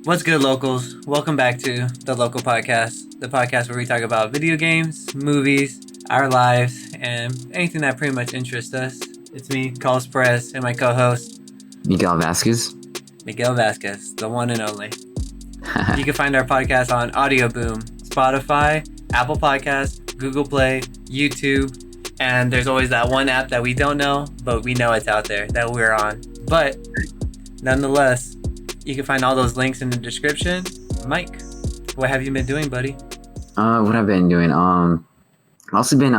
What's good, locals? Welcome back to the Local Podcast, the podcast where we talk about video games, movies, our lives, and anything that pretty much interests us. It's me, Carlos Perez, and my co-host, Miguel Vasquez. Miguel Vasquez, the one and only. You can find our podcast on Audioboom, Spotify, Apple Podcasts, Google Play, YouTube, and there's always that one app that we don't know, but we know it's out there that we're on. But nonetheless, you can find all those links in the description. Mike, what have you been doing, buddy? What I've been doing? I've also been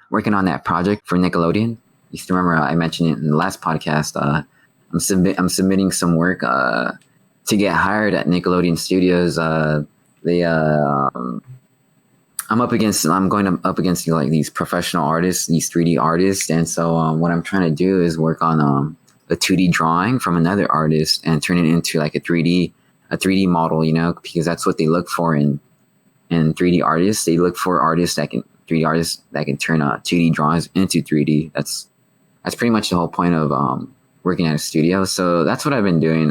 working on that project for Nickelodeon. You still remember I mentioned it in the last podcast. I'm submitting some work to get hired at Nickelodeon Studios. I'm going up against like these professional artists, these 3D artists, and so what I'm trying to do is work on a 2D drawing from another artist and turn it into like a 3D model, because that's what they look for in 3D artists. They look for 3D artists that can turn 2D drawings into 3D. That's pretty much the whole point of working at a studio. So that's what I've been doing.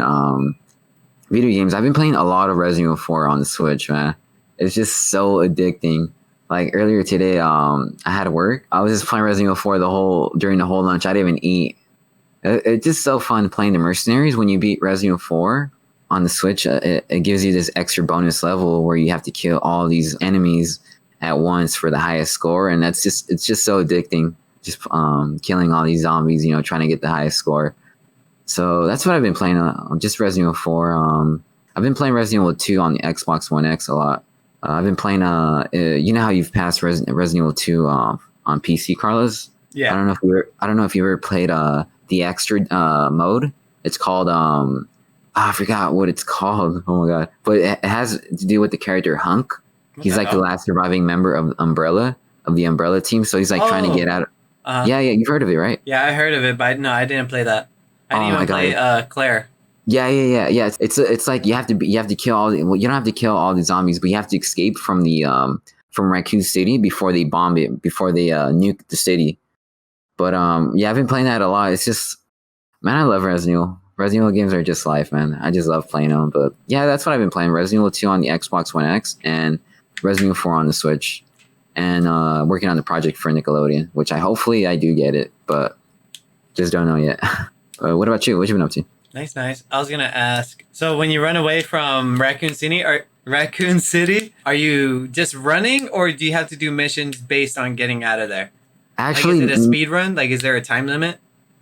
Video games. I've been playing a lot of Resident Evil 4 on the Switch, man. It's just so addicting. Like earlier today, I had to work. I was just playing Resident Evil 4 during the whole lunch. I didn't even eat. It's just so fun playing the Mercenaries. When you beat Resident Evil 4 on the Switch, it gives you this extra bonus level where you have to kill all these enemies at once for the highest score, and it's just so addicting. Just killing all these zombies, trying to get the highest score. So that's what I've been playing on just Resident Evil 4. I've been playing Resident Evil 2 on the Xbox One X a lot. I've been playing. You know how you've passed Resident Evil 2 on PC, Carlos? Yeah. I don't know if you ever played the extra mode. It's called I forgot what it's called. Oh my god! But it has to do with the character Hunk. He's like the last surviving member of the Umbrella team. So he's like trying to get out. Yeah, you've heard of it, right? Yeah, I heard of it, but no, I didn't play that. I didn't even play Claire. Yeah. It's like you have to kill all. Well, you don't have to kill all the zombies, but you have to escape from from Raccoon City before they bomb it, before they nuke the city. But yeah, I've been playing that a lot. It's just, man, I love Resident Evil. Resident Evil games are just life, man. I just love playing them. But yeah, that's what I've been playing. Resident Evil 2 on the Xbox One X and Resident Evil 4 on the Switch. And working on the project for Nickelodeon, which hopefully I do get it, but just don't know yet. What about you? What you been up to? Nice. I was gonna ask. So when you run away from Raccoon City, are you just running, or do you have to do missions based on getting out of there? Actually, like, is it a speed run? Like, is there a time limit?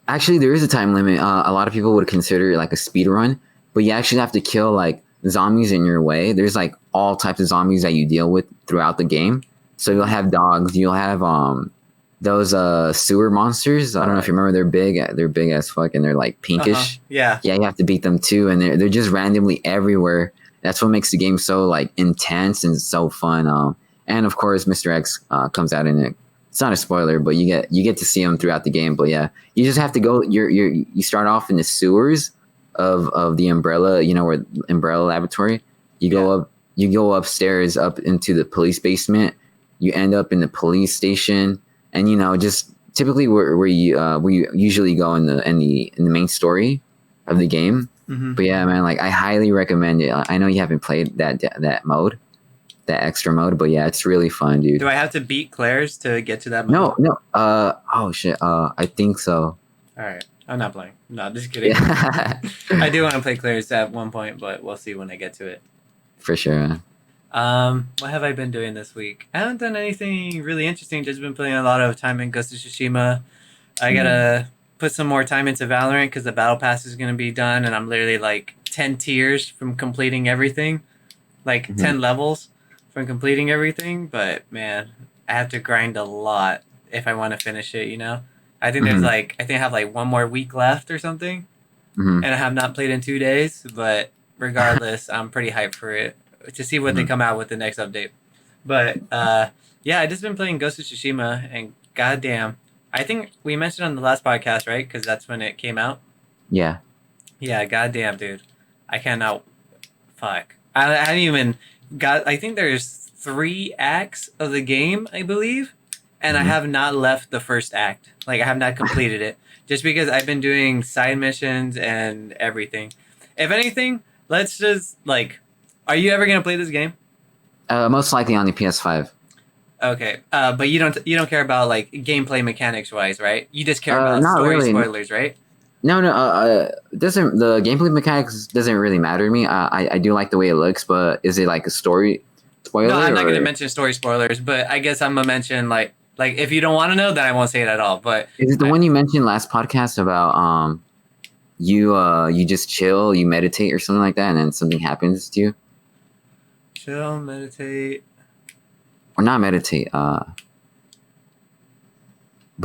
Actually, there is a time limit. A lot of people would consider it like a speed run, but you actually have to kill like zombies in your way. There's like all types of zombies that you deal with throughout the game. So you'll have dogs. You'll have those sewer monsters. I don't know if you remember. They're big as fuck, and they're like pinkish. Yeah. Yeah, you have to beat them too, and they're just randomly everywhere. That's what makes the game so like intense and so fun. And of course, Mr. X comes out in it. It's not a spoiler, but you get to see him throughout the game. But yeah, you just have to go. You start off in the sewers of the Umbrella. Where Umbrella Laboratory. You go upstairs up into the police basement. You end up in the police station, and just typically where you usually go in the main story of the game. Mm-hmm. But yeah, man, like I highly recommend it. I know you haven't played that mode. That extra mode, but yeah, it's really fun, dude. Do I have to beat Claire's to get to that mode? No. Oh shit. I think so. All right, I'm not playing. No, just kidding. Yeah. I do want to play Claire's at one point, but we'll see when I get to it. For sure. What have I been doing this week? I haven't done anything really interesting. Just been playing a lot of time in Ghost of Tsushima. I gotta put some more time into Valorant because the battle pass is gonna be done, and I'm literally like 10 tiers from completing everything, like 10 levels from completing everything. But man, I have to grind a lot if I want to finish it. I think I have like one more week left or something, and I have not played in 2 days. But regardless, I'm pretty hyped for it to see what they come out with the next update. But yeah, I just been playing Ghost of Tsushima, and goddamn, I think we mentioned on the last podcast, right? Because that's when it came out. Yeah. Yeah, goddamn, dude, I cannot. Fuck, I haven't even got. I think there's 3 acts of the game, I believe, and I have not left the first act. Like, I have not completed it just because I've been doing side missions and everything. If anything, let's just like, are you ever gonna play this game? Most likely on the PS5. Okay, but you don't care about like gameplay mechanics wise, right? You just care about Not story really. spoilers, right? No, no. Doesn't the gameplay mechanics doesn't really matter to me. I do like the way it looks, but is it like a story No, I'm spoiler not gonna or mention story spoilers, but I guess I'm gonna mention like if you don't want to know, then I won't say it at all. But is it the I, one you mentioned last podcast about you just chill, you meditate or something like that, and then something happens to you, chill, meditate. or not meditate, but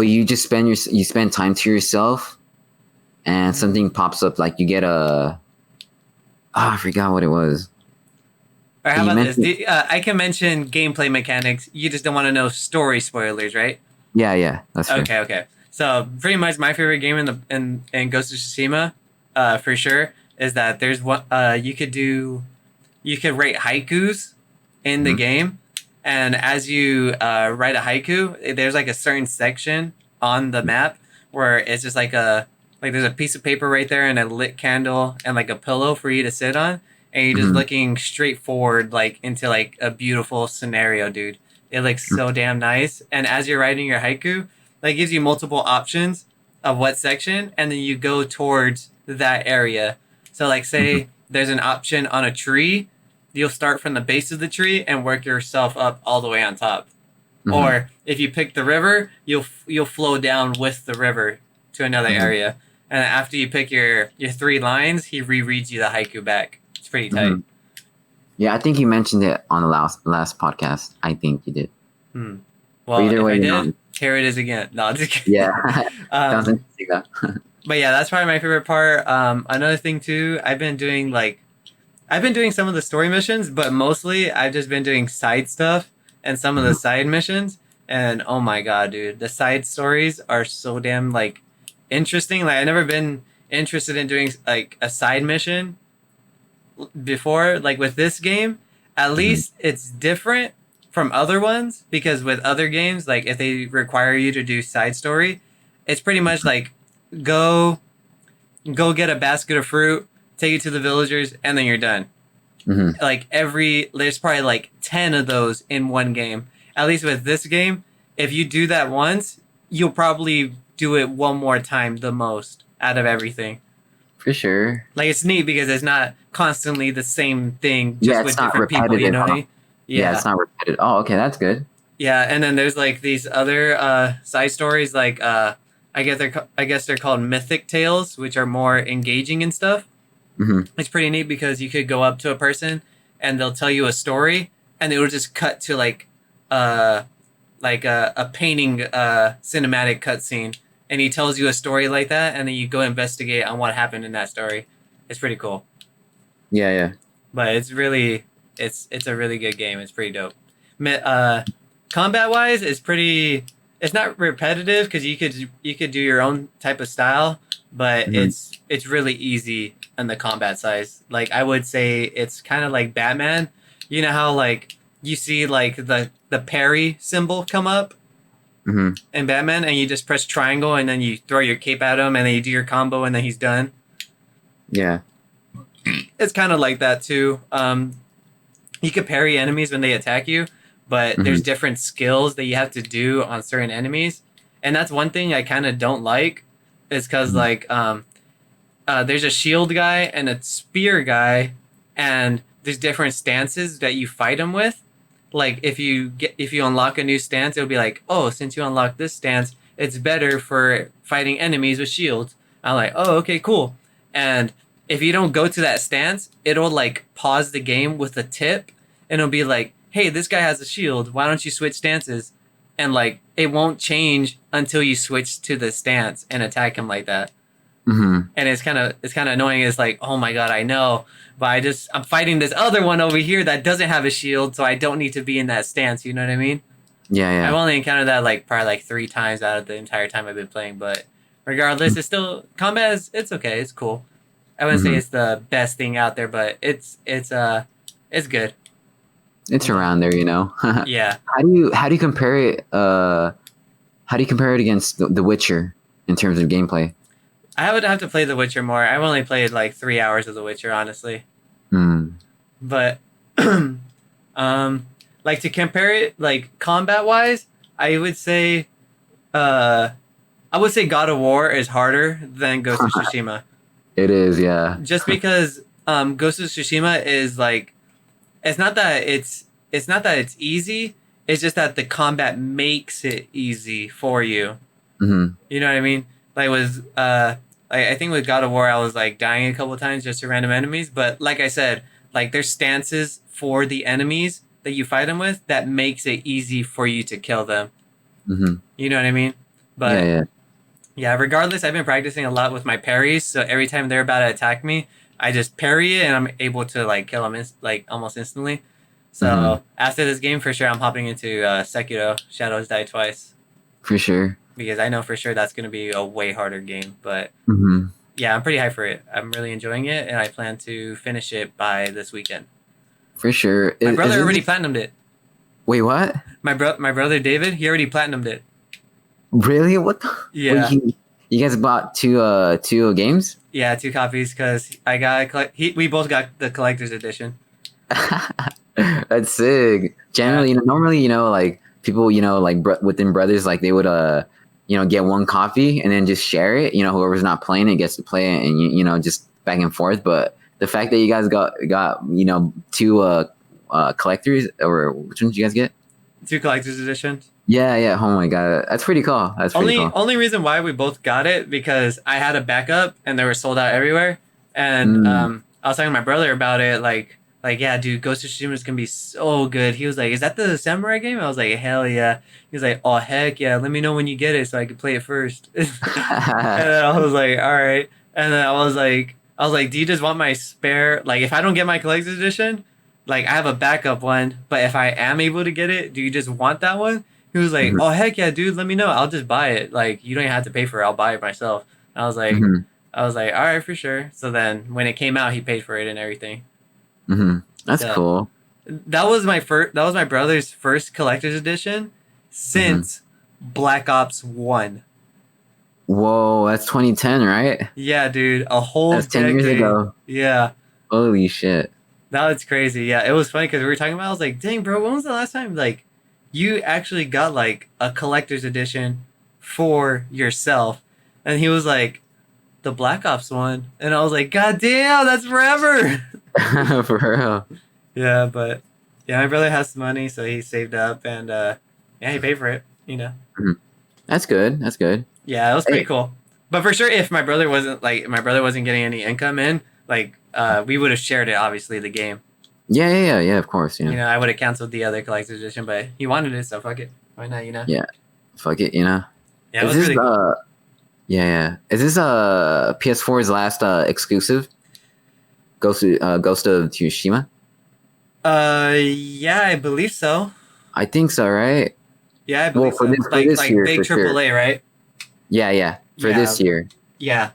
you just you spend time to yourself, and something pops up like you get a I forgot what it was. Or how But you about this? mentioned I can mention gameplay mechanics. You just don't want to know story spoilers, right? yeah, that's fair. Okay, okay. So pretty much my favorite game in Ghost of Tsushima, for sure, is that there's what you could write haikus in the Mhm. game, and as you write a haiku, there's like a certain section on the map where it's just like there's a piece of paper right there and a lit candle and like a pillow for you to sit on, and you're just Mhm. looking straight forward like into like a beautiful scenario, dude. It looks so damn nice, and as you're writing your haiku, like gives you multiple options of what section, and then you go towards that area. So like Mhm. say there's an option on a tree, you'll start from the base of the tree and work yourself up all the way on top. Mhm. Or if you pick the river, you'll flow down with the river to another Mhm. area. And after you pick your three lines, he rereads you the haiku back. It's pretty tight. Mhm. Yeah, I think you mentioned it on the last podcast. I think you did. Hmm. But Well, either if way, I you did, know, here it is again. No, I'm just yeah, kidding. sounds um, interesting though. but yeah, that's probably my favorite part. Another thing too, I've been doing some of the story missions, but mostly I've just been doing side stuff and some of the Mhm. side missions. And oh my god, dude, the side stories are so damn like interesting. Like I've never been interested in doing like a side mission before. Like with this game, at Mhm. least it's different from other ones because with other games, like if they require you to do side story, it's pretty much like go go get a basket of fruit, take it to the villagers, and then you're done. Mhm. Like there's probably like 10 of those in one game. At least with this game, if you do that once, you'll probably do it one more time the most out of everything. For sure. Like it's neat because it's not constantly the same thing Yeah, just it's with not different people, you repetitive, know what I huh? mean? Yeah, it's Yeah. not repetitive. Oh, okay, that's good. Yeah, and then there's like these other side stories like I guess they're called mythic tales, which are more engaging and stuff. Hmm. It's pretty neat because you could go up to a person and they'll tell you a story and it will just cut to uh like a painting cinematic cutscene and he tells you a story like that and then you go investigate on what happened in that story. It's pretty cool. Yeah, yeah. But it's a really good game. It's pretty dope. Uh Combat wise it's not repetitive because you could do your own type of style, but Hmm. it's really easy in the combat size. Like I would say it's kind of like Batman. You know how like you see like the parry symbol come up Hmm. in Batman, and you just press triangle, and then you throw your cape at him, and then you do your combo, and then he's done. Yeah. It's kind of like that too. You can parry enemies when they attack you, but Hmm. there's different skills that you have to do on certain enemies, and that's one thing I kind of don't like. Is because Hmm. like there's a shield guy and a spear guy, and there's different stances that you fight them with. Like if you unlock a new stance, it'll be like, oh, since you unlock this stance, it's better for fighting enemies with shields. I'm like, oh, okay, cool. And if you don't go to that stance, it'll like pause the game with a tip, and it'll be like, hey, this guy has a shield. Why don't you switch stances? And like it won't change until you switch to the stance and attack him like that, Hmm. and it's kind of annoying. It's like, oh my god, I know, but I'm fighting this other one over here that doesn't have a shield, so I don't need to be in that stance. You know what I mean? Yeah, I've yeah. only encountered that like probably like three times out of the entire time I've been playing, but regardless, it's still combat. It's okay. It's cool. I wouldn't say Hmm. it's the best thing out there, but it's good. It's around there, you know. Yeah, How do you compare it? How do you compare it against The Witcher in terms of gameplay? I would have to play The Witcher more. I've only played like 3 hours of The Witcher, honestly. Mm. But like to compare it like combat wise, I would say uh I would say God of War is harder than Ghost of Tsushima. It is, yeah. Just because Ghost of Tsushima is like it's not that it's easy, it's just that the combat makes it easy for you. Hmm. You know what I mean? Like with I think with God of War I was like dying a couple of times just to random enemies, but like I said, like there's stances for the enemies that you fight them with that makes it easy for you to kill them. Hmm. You know what I mean? Yeah, But yeah. yeah, regardless, I've been practicing a lot with my parries, so every time they're about to attack me, I just parry it and I'm able to like kill them like almost instantly. Hmm. So after this game, for sure, I'm hopping into Sekiro Shadows Die Twice For sure. because I know for sure that's going to be a way harder game. But Hmm. yeah, I'm pretty hyped for it. I'm really enjoying it, and I plan to finish it by this weekend. For sure. My Is brother already this? platinumed it. Wait, what? My brother David, he already platinumed it. Really? What the? Wait, Yeah, you guys bought two games? yeah, 2 copies because I got we both got the collector's edition. That's sick. Yeah, Generally, normally, like people, like within brothers, like they would, get one copy and then just share it. Whoever's not playing it gets to play it, and just back and forth. But the fact that you guys got two collectors, or which one did you guys get? 2 collector's editions. Yeah, yeah. Oh my god, that's pretty cool. That's pretty cool. Only reason why we both got it because I had a backup and they were sold out everywhere. And Mm. I was talking to my brother about it, like yeah, dude, Ghost of Tsushima is gonna be so good. He was like, "Is that the samurai game?" I was like, "Hell yeah!" He was like, "Oh heck yeah! Let me know when you get it so I can play it first." And then I was like, "All right." And then I was like, "Do you just want my spare? Like, if I don't get my collector's edition, like I have a backup one, but if I am able to get it, do you just want that one?" He was like, Mhm, "Oh heck yeah, dude! Let me know. I'll just buy it. Like you don't even have to pay for it. I'll buy it myself." And mhm, I was like, "All right, for sure." So then when it came out, he paid for it and everything. mhm. That's So cool. that was my first. That was my brother's first collector's edition Mhm. since Black Ops One. Whoa, that's 2010, right? Yeah, dude, a whole That's 10 years decade. ago. Yeah, Holy shit. that was crazy. Yeah, it was funny because we were talking about. I was like, "Dang, bro, when was the last time like you actually got like a collector's edition for yourself?" And he was like, "The Black Ops one," and I was like, "God damn, that's forever." For real. Yeah, but yeah, my brother has some money, so he saved up and yeah, he paid for it. You know. Mhm. That's good. That's good. Yeah, it was pretty Hey, cool. But for sure, if my brother wasn't getting any income in, like we would have shared it. Obviously, the game. yeah, yeah, yeah, yeah, of course, yeah. I would have canceled the other collector's edition, but he wanted it, so fuck it. Why not? Yeah, fuck it, Yeah, it Is was this really cool. yeah, yeah. Is this PS4's last exclusive? Ghost of Tsushima? Yeah, I believe so. I think so, right? Yeah, I Well, believe so. for this Like year big for sure. AAA, right? Yeah, yeah, for Yeah, this year. yeah,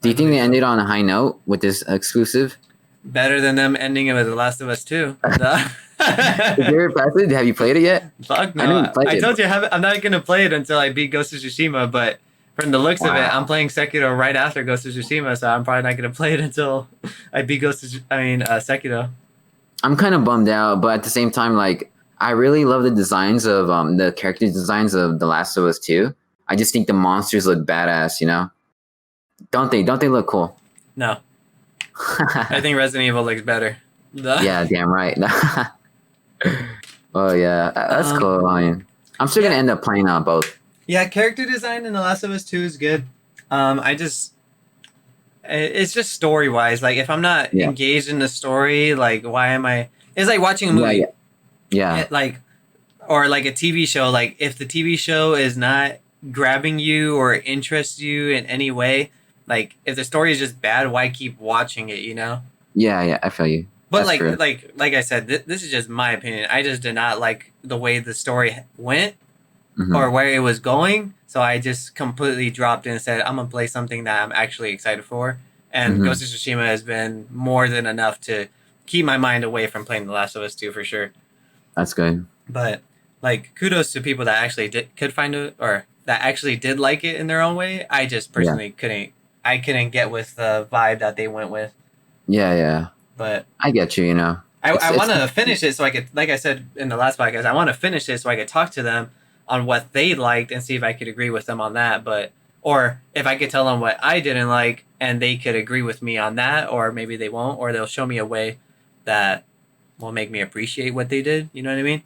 Do I you think they believe so. ended on a high note with this exclusive? Better than them ending it with The Last of Us 2. Did you ever pass it? Have you played it yet? Fuck I no. know you played I it. told you I'm not gonna play it until I beat Ghost of Tsushima, but from the looks of it, I'm Wow. playing Sekiro right after Ghost of Tsushima, so I'm probably not gonna play it until I beat Sekiro. I'm kind of bummed out, but at the same time, like I really love the designs of the character designs of The Last of Us 2. I just think the monsters look badass, Don't they? Don't they look cool? No, I think Resident Evil looks better. The- Yeah, damn right. Oh yeah, that's um, cool. I'm still gonna yeah, end up playing both. yeah. Character design in The Last of Us 2 is good. I just it's just story wise. Like if I'm not Yeah, engaged in the story, like why am I? It's like watching a yeah, yeah, movie. yeah, Like or like a TV show, like if the TV show is not grabbing you or interests you in any way, like if the story is just bad, why keep watching it, you know? yeah, yeah. I feel you. But That's true. like I said, this is just my opinion. I just did not like the way the story went Hmm. or where it was going, so I just completely dropped it and said I'm gonna play something that I'm actually excited for. And Hmm. Ghost of Tsushima has been more than enough to keep my mind away from playing The Last of Us 2 for sure. That's good. But like kudos to people that actually could find it or that actually did like it in their own way. I just Yeah, personally couldn't. I couldn't get with the vibe that they went with. yeah, yeah. But I get you. You know, I want to finish it so I could, like I said in the last podcast, I want to finish it so I could talk to them on what they liked and see if I could agree with them on that. But or if I could tell them what I didn't like and they could agree with me on that, or maybe they won't, or they'll show me a way that will make me appreciate what they did. You know what I mean?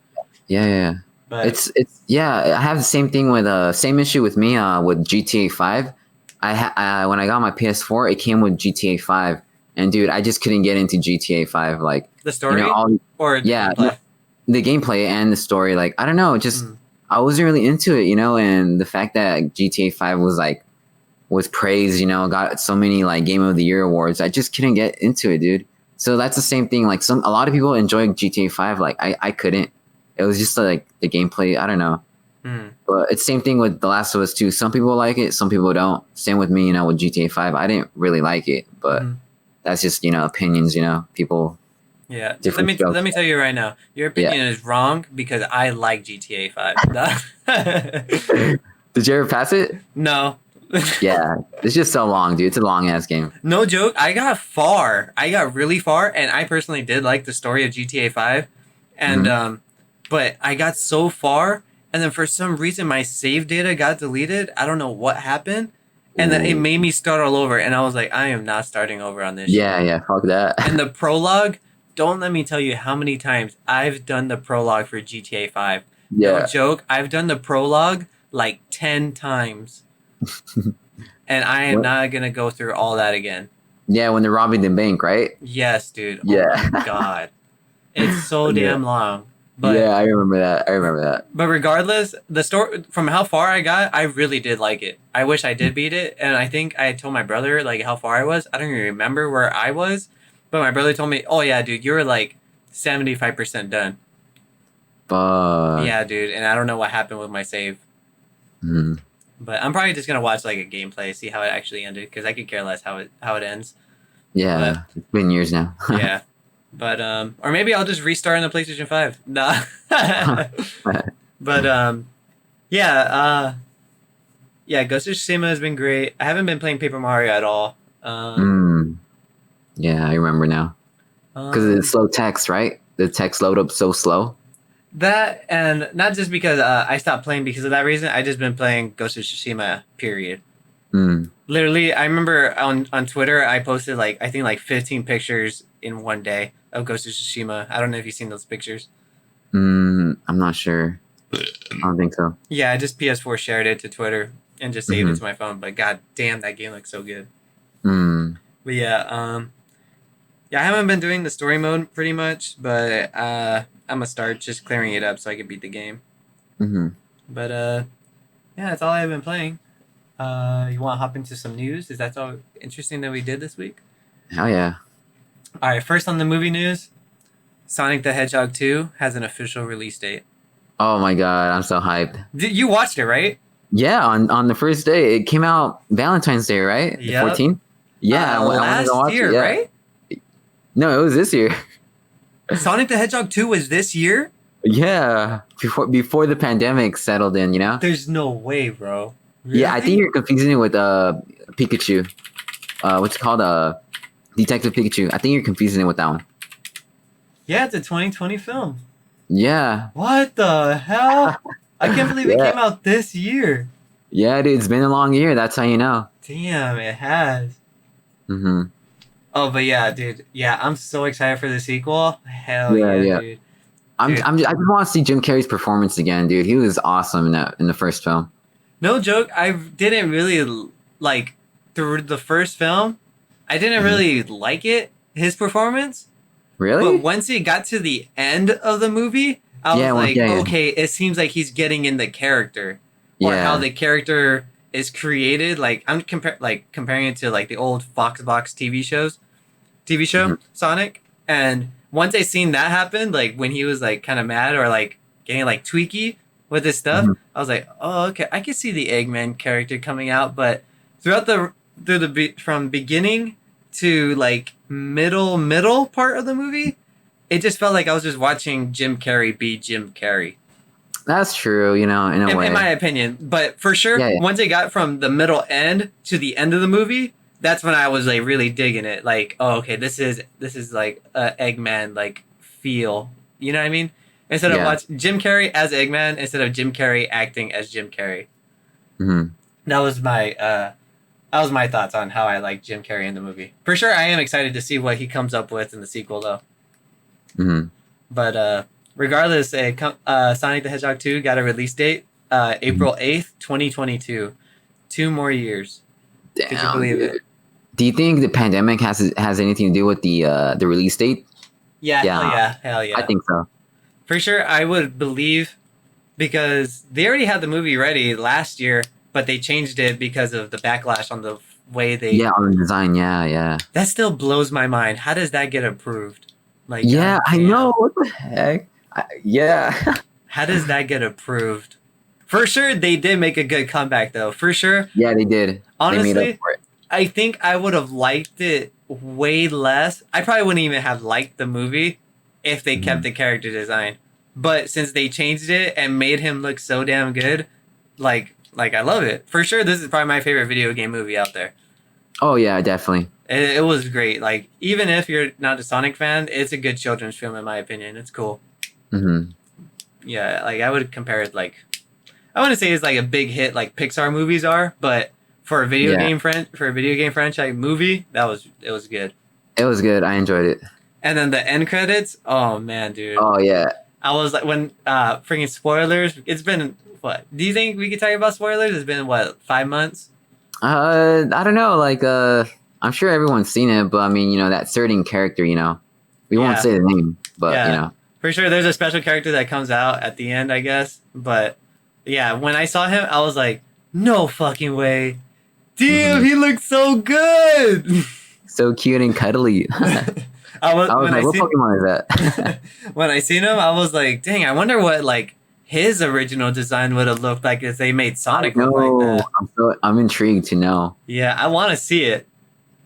yeah. But It's yeah. I have the same thing with same issue with me with GTA 5. When I got my PS4, it came with GTA 5, and dude, I just couldn't get into GTA 5. Like, the story or the yeah, gameplay. the gameplay and the story. Like, I don't know, just I wasn't really into it, you know. And the fact that GTA 5 was praised, you know, got so many like Game of the Year awards, I just couldn't get into it, dude. So that's the same thing. Like a lot of people enjoy GTA 5. Like I couldn't. It was just like the gameplay. I don't know. But it's same thing with The Last of Us 2. Some people like it, some people don't. Same with me, you know, with GTA 5. I didn't really like it, but that's just, you know, opinions, you know, people. Yeah, let me tell you right now, your opinion is wrong because I like GTA 5. Did you ever pass it? No. Yeah, it's just so long, dude. It's a long ass game. No joke. I got far. I got really far, and I personally did like the story of GTA 5, and but I got so far, and then for some reason my save data got deleted. I don't know what happened, and then it made me start all over, and I was like, I am not starting over on this. Yeah, fuck that. And the prologue. Don't let me tell you how many times I've done the prologue for GTA 5. Yeah. No joke. I've done the prologue like 10 times. And I am not going to go through all that again. Yeah, when they're robbing the bank, right? Yes, dude. Yeah. Oh my God. It's so damn long. But, yeah, I remember that. But regardless, the story, from how far I got, I really did like it. I wish I did beat it. And I think I told my brother like how far I was. I don't even remember where I was. But my brother told me, oh, yeah, dude, you were like 75% done. Yeah, dude. And I don't know what happened with my save. But I'm probably just going to watch like a gameplay, see how it actually ended. Because I could care less how it ends. Yeah, it's been years now. Yeah. But, or maybe I'll just restart on the PlayStation 5. Nah. But, yeah, Ghost of Tsushima has been great. I haven't been playing Paper Mario at all. Yeah, I remember now. Because it's slow text, right? The text load up so slow. That, and not just because I stopped playing because of that reason. I just been playing Ghost of Tsushima, period. Literally, I remember on Twitter, I posted like, I think like 15 pictures in one day of Ghost of Tsushima. I don't know if you've seen those pictures. I'm not sure. I don't think so. Yeah, I just PS4 shared it to Twitter and just saved it to my phone. But god damn, that game looks so good. But yeah, I haven't been doing the story mode pretty much, but I'm gonna start just clearing it up so I can beat the game. But yeah, that's all I've been playing. You want to hop into some news? Is that all interesting that we did this week? Hell yeah. All right, first on the movie news, Sonic the Hedgehog 2 has an official release date. Oh my god, I'm so hyped. You watched it, right? Yeah, on the first day. It came out Valentine's Day, right? Yep. The 14th? Yeah, last year, right? No, it was this year. Sonic the Hedgehog 2 was this year? Yeah, before the pandemic settled in, you know? There's no way, bro. Really? Yeah, I think you're confusing it with Pikachu. What's it called? Detective Pikachu. I think you're confusing it with that one. Yeah, it's a 2020 film. Yeah. What the hell? I can't believe it came out this year. Yeah, dude, it's been a long year. That's how you know. Damn, it has. Oh, but yeah, dude. Yeah, I'm so excited for the sequel. Hell yeah. Dude. I just want to see Jim Carrey's performance again, dude. He was awesome in the first film. No joke. I didn't really like through the first film. I didn't really like his performance. Really? But once it got to the end of the movie, I was like, okay, it seems like he's getting in the character, or how the character is created. Like I'm comparing it to like the old Foxbox TV show Sonic, and once I seen that happen, like when he was like kind of mad or like getting like tweaky with his stuff, I was like, oh okay, I can see the Eggman character coming out, but from beginning to like middle part of the movie, it just felt like I was just watching Jim Carrey be Jim Carrey. That's true, you know, in a way. In my opinion. But for sure, once it got from the middle end to the end of the movie, that's when I was like really digging it. Like, oh, okay, this is like Eggman like feel. You know what I mean? Instead of Yeah. watch Jim Carrey as Eggman, instead of Jim Carrey acting as Jim Carrey. Hmm. That was my thoughts on how I like Jim Carrey in the movie. For sure, I am excited to see what he comes up with in the sequel, though. Hmm. But regardless, Sonic the Hedgehog 2 got a release date, April 8th, 2022. 2 more years. Could you Damn, believe dude. it? Do you think the pandemic has anything to do with the release date? Yeah, hell Yeah, yeah, hell I yeah. think so. For sure, I would believe because they already had the movie ready last year, but they changed it because of the backlash on the way they. Yeah, on the design. Yeah, yeah, That still blows my mind. How does that get approved? Like, yeah. god I know. damn. What the heck? Yeah, How does that get approved? For sure, they did make a good comeback, though. For sure. yeah. They did. They made up Honestly, for it. I think I would have liked it way less. I probably wouldn't even have liked the movie if they kept Mhm. the character design. But since they changed it and made him look so damn good, like I love it. For sure, this is probably my favorite video game movie out there. Oh yeah, definitely. It was great. Like, even if you're not a Sonic fan, it's a good children's film in my opinion. It's cool. Hmm. Yeah, like I would compare it like I wouldn't say it's like a big hit like Pixar movies are, but for a Yeah, video game franchise movie, it was good. it was good. I enjoyed it. And then the end credits, oh man, dude. Oh yeah. I was like when freaking spoilers, it's been what? Do you think we could talk about spoilers? It's been what, 5 months? I don't know. Like, I'm sure everyone's seen it, but I mean, that certain character, we won't Yeah. say the name, but Yeah. For sure there's a special character that comes out at the end, I guess. But yeah, when I saw him, I was like, no fucking way. Damn, Mhm. he looks so good. So cute and cuddly. I was I was when like, I what seen Pokemon is that? when I seen him, I was like, dang, I wonder what like his original design would have looked like if they made Sonic look like No, that. I'm intrigued to know. Yeah, I want to see it.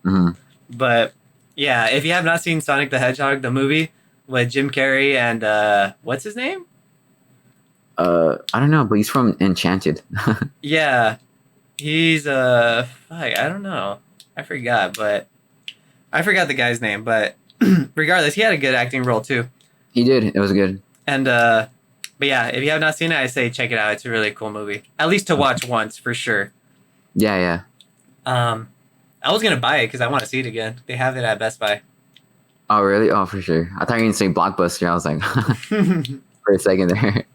Mhm. But yeah, if you have not seen Sonic the Hedgehog, the movie with Jim Carrey and what's his name? I don't know, but he's from Enchanted. Yeah, he's fuck, I don't know. I forgot the guy's name, but regardless, he had a good acting role too. He did. It was good. And but yeah, if you have not seen it, I say check it out. It's a really cool movie. At least to watch once for sure. Yeah, yeah. I was gonna buy it because I want to see it again. They have it at Best Buy. Oh, really? Oh, for sure. I thought you were gonna say Blockbuster. I was like, for a second there.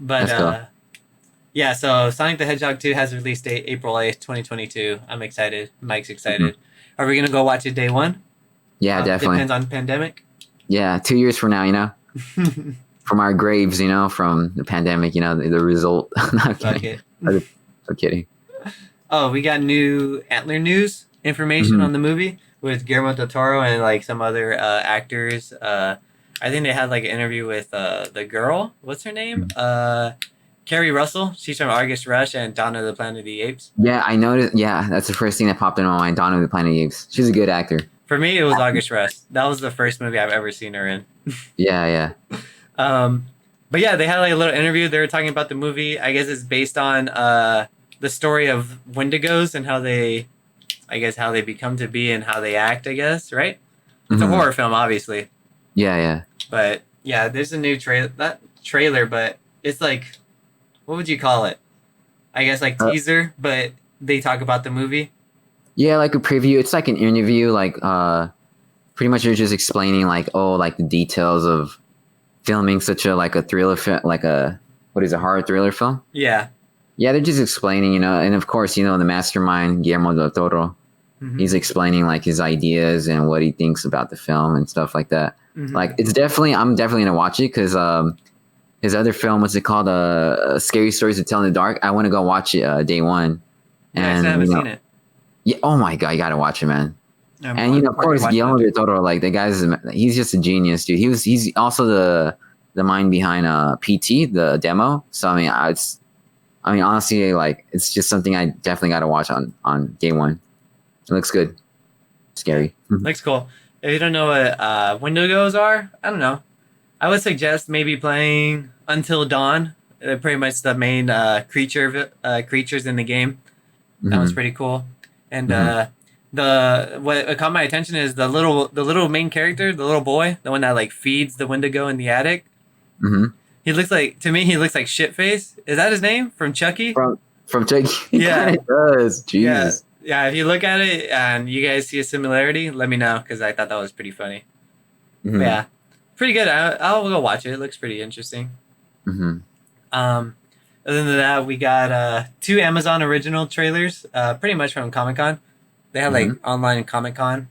But That's cool. yeah, so Sonic the Hedgehog 2 has a release date April 8th, 2022. I'm excited. Mike's excited. Are we gonna go watch it day one? Yeah, definitely. Depends on pandemic. Yeah, 2 years from now, from our graves, from the pandemic, the result. No, I'm Fuck kidding. it. I'm kidding. Oh, we got new Antler news information Mhm. on the movie with Guillermo del Toro and like some other actors. I think they had like an interview with the girl. What's her name? Carrie Russell. She's from August Rush and Dawn of the Planet of the Apes. Yeah, I noticed. Yeah, that's the first thing that popped in my mind. Dawn of the Planet of the Apes. She's a good actor. For me, it was August Rush. That was the first movie I've ever seen her in. Yeah, yeah. But yeah, they had like a little interview. They were talking about the movie. I guess it's based on the story of Wendigos and how they become to be and how they act. I guess right. It's a Mhm. horror film, obviously. Yeah, yeah. But yeah, there's a new trailer. Not trailer, but it's like, what would you call it? I guess like teaser, but they talk about the movie. Yeah, like a preview. It's like an interview. Like, pretty much you're just explaining like, like the details of filming such a thriller film, like a horror thriller film. Yeah. Yeah, they're just explaining, and of course, the mastermind Guillermo del Toro. Mhm. He's explaining like his ideas and what he thinks about the film and stuff like that. Mhm. Like, I'm definitely gonna watch it because his other film, what's it called? Scary Stories to Tell in the Dark. I want to go watch it day one. Yeah, I still haven't seen it. Yeah, oh my god, you gotta watch it, man. And of course, Guillermo del Toro, like the guy's, he's just a genius, dude. He's also the mind behind PT, the demo. So I mean, honestly, like it's just something I definitely gotta watch on day one. It looks good, scary. Looks cool. If you don't know what Wendigos are, I don't know. I would suggest maybe playing Until Dawn. They're pretty much the main creatures in the game. That was pretty cool. And What caught my attention is the little main character, the little boy, the one that like feeds the Wendigo in the attic. Mm-hmm. He looks like to me he looks like Shitface. Is that his name from Chucky? From Jake, he kind Yeah, of does. yeah, Jesus. yeah. If you look at it and you guys see a similarity, let me know because I thought that was pretty funny. But Mm-hmm. yeah, pretty good. I'll go watch it. It looks pretty interesting. Mm-hmm. Um, Other than that, we got two Amazon original trailers, pretty much from Comic Con. They had Mm-hmm. like online Comic Con.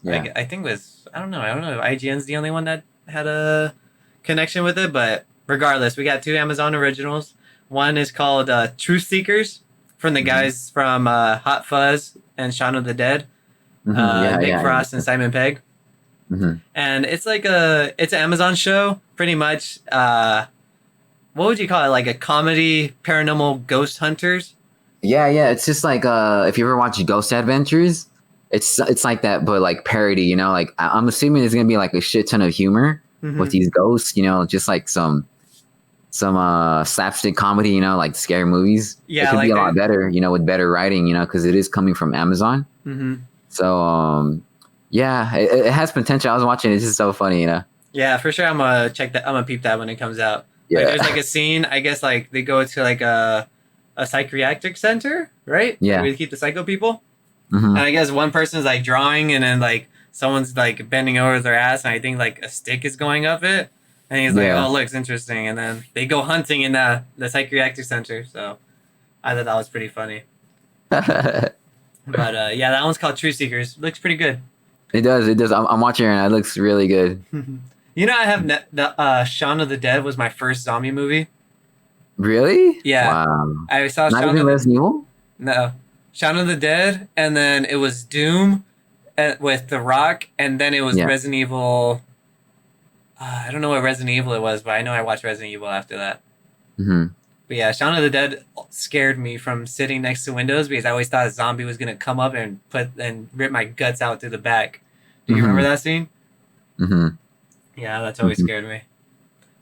Yeah. I think it was I don't know. I don't know if IGN's the only one that had a connection with it, but regardless, we got two Amazon originals. One is called Truth Seekers from the Mm-hmm. guys from Hot Fuzz and Shaun of the Dead, Mm-hmm. Yeah. Nick Yeah. Frost and Simon Pegg, Mm-hmm. and it's an Amazon show, pretty much. What would you call it? Like a comedy paranormal ghost hunters. Yeah. Yeah. It's just like if you ever watch Ghost Adventures, it's like that, but like parody. You know, like I'm assuming there's gonna be like a shit ton of humor with Mm-hmm. these ghosts. You know, just like some slapstick comedy. You know, like scary movies. It Yeah, could be like a lot they. better. You know, with better writing. You know, because it is coming from Amazon. Mm-hmm. So yeah, it has potential. I was watching it. It's just so funny. You know. Yeah, for sure. I'm gonna check that. I'm gonna peep that when it comes out. Like, Yeah. there's like a scene. I guess like they go to like a psychiatric center, right? Like Yeah. where they keep the psycho people. Hmm. And I guess one person's like drawing, and then like someone's like bending over their ass, and I think like a stick is going up it. And he's like, Yeah. "Oh, looks interesting." And then they go hunting in the psychiatric center. So I thought that was pretty funny. It But yeah, that one's called True Seekers. Looks pretty good. does. It does. I'm watching it and it looks really good. You know, I have the Shaun of the Dead was my first zombie movie. Really? Yeah, Wow. I saw Not Shaun even of the Resident Evil? no Shaun of the Dead, and then it was Doom with The Rock, and then it was Yeah. Resident Evil. I don't know what Resident Evil it was, but I know I watched Resident Evil after that. Hmm. But yeah, Shaun of the Dead scared me from sitting next to windows because I always thought a zombie was gonna come up and rip my guts out through the back. Do you remember Hmm. that scene? Hmm. Yeah, that's always Hmm. scared me.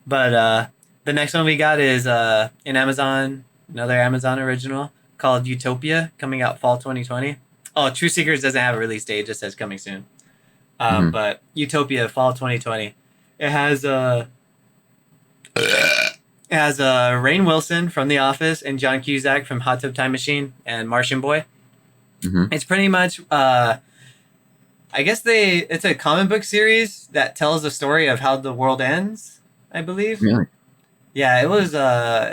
But the next one we got is in Amazon, another Amazon original called Utopia, coming out fall 2020. Oh, True Seekers doesn't have a release date; it just says coming soon. Hmm. But Utopia, fall 2020. It has Rainn Wilson from The Office and John Cusack from Hot Tub Time Machine and Martian Boy. Hmm. It's pretty much I guess it's a comic book series that tells the story of how the world ends, I believe. Really? Yeah, it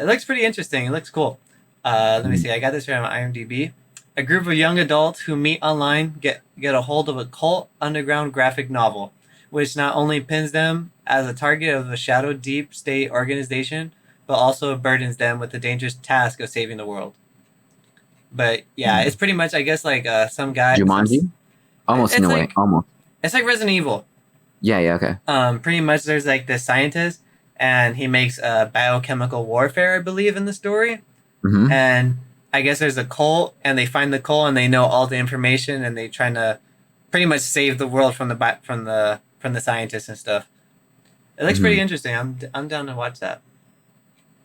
looks pretty interesting. It looks cool. Let me Mhm. see. I got this from IMDb. A group of young adults who meet online get a hold of a cult underground graphic novel, which not only pins them as a target of a shadow deep state organization, but also burdens them with the dangerous task of saving the world. But yeah, it's pretty much I guess like some guy some Jumanji? Almost in it's a way. like Almost. it's like Resident Evil. Yeah, yeah, okay. Pretty much there's like this scientist and he makes biochemical warfare, I believe, in the story. Hmm. And I guess there's a cult and they find the cult and they know all the information and they trying to pretty much save the world from the scientists and stuff. It looks pretty Hmm. interesting. I'm down to watch that.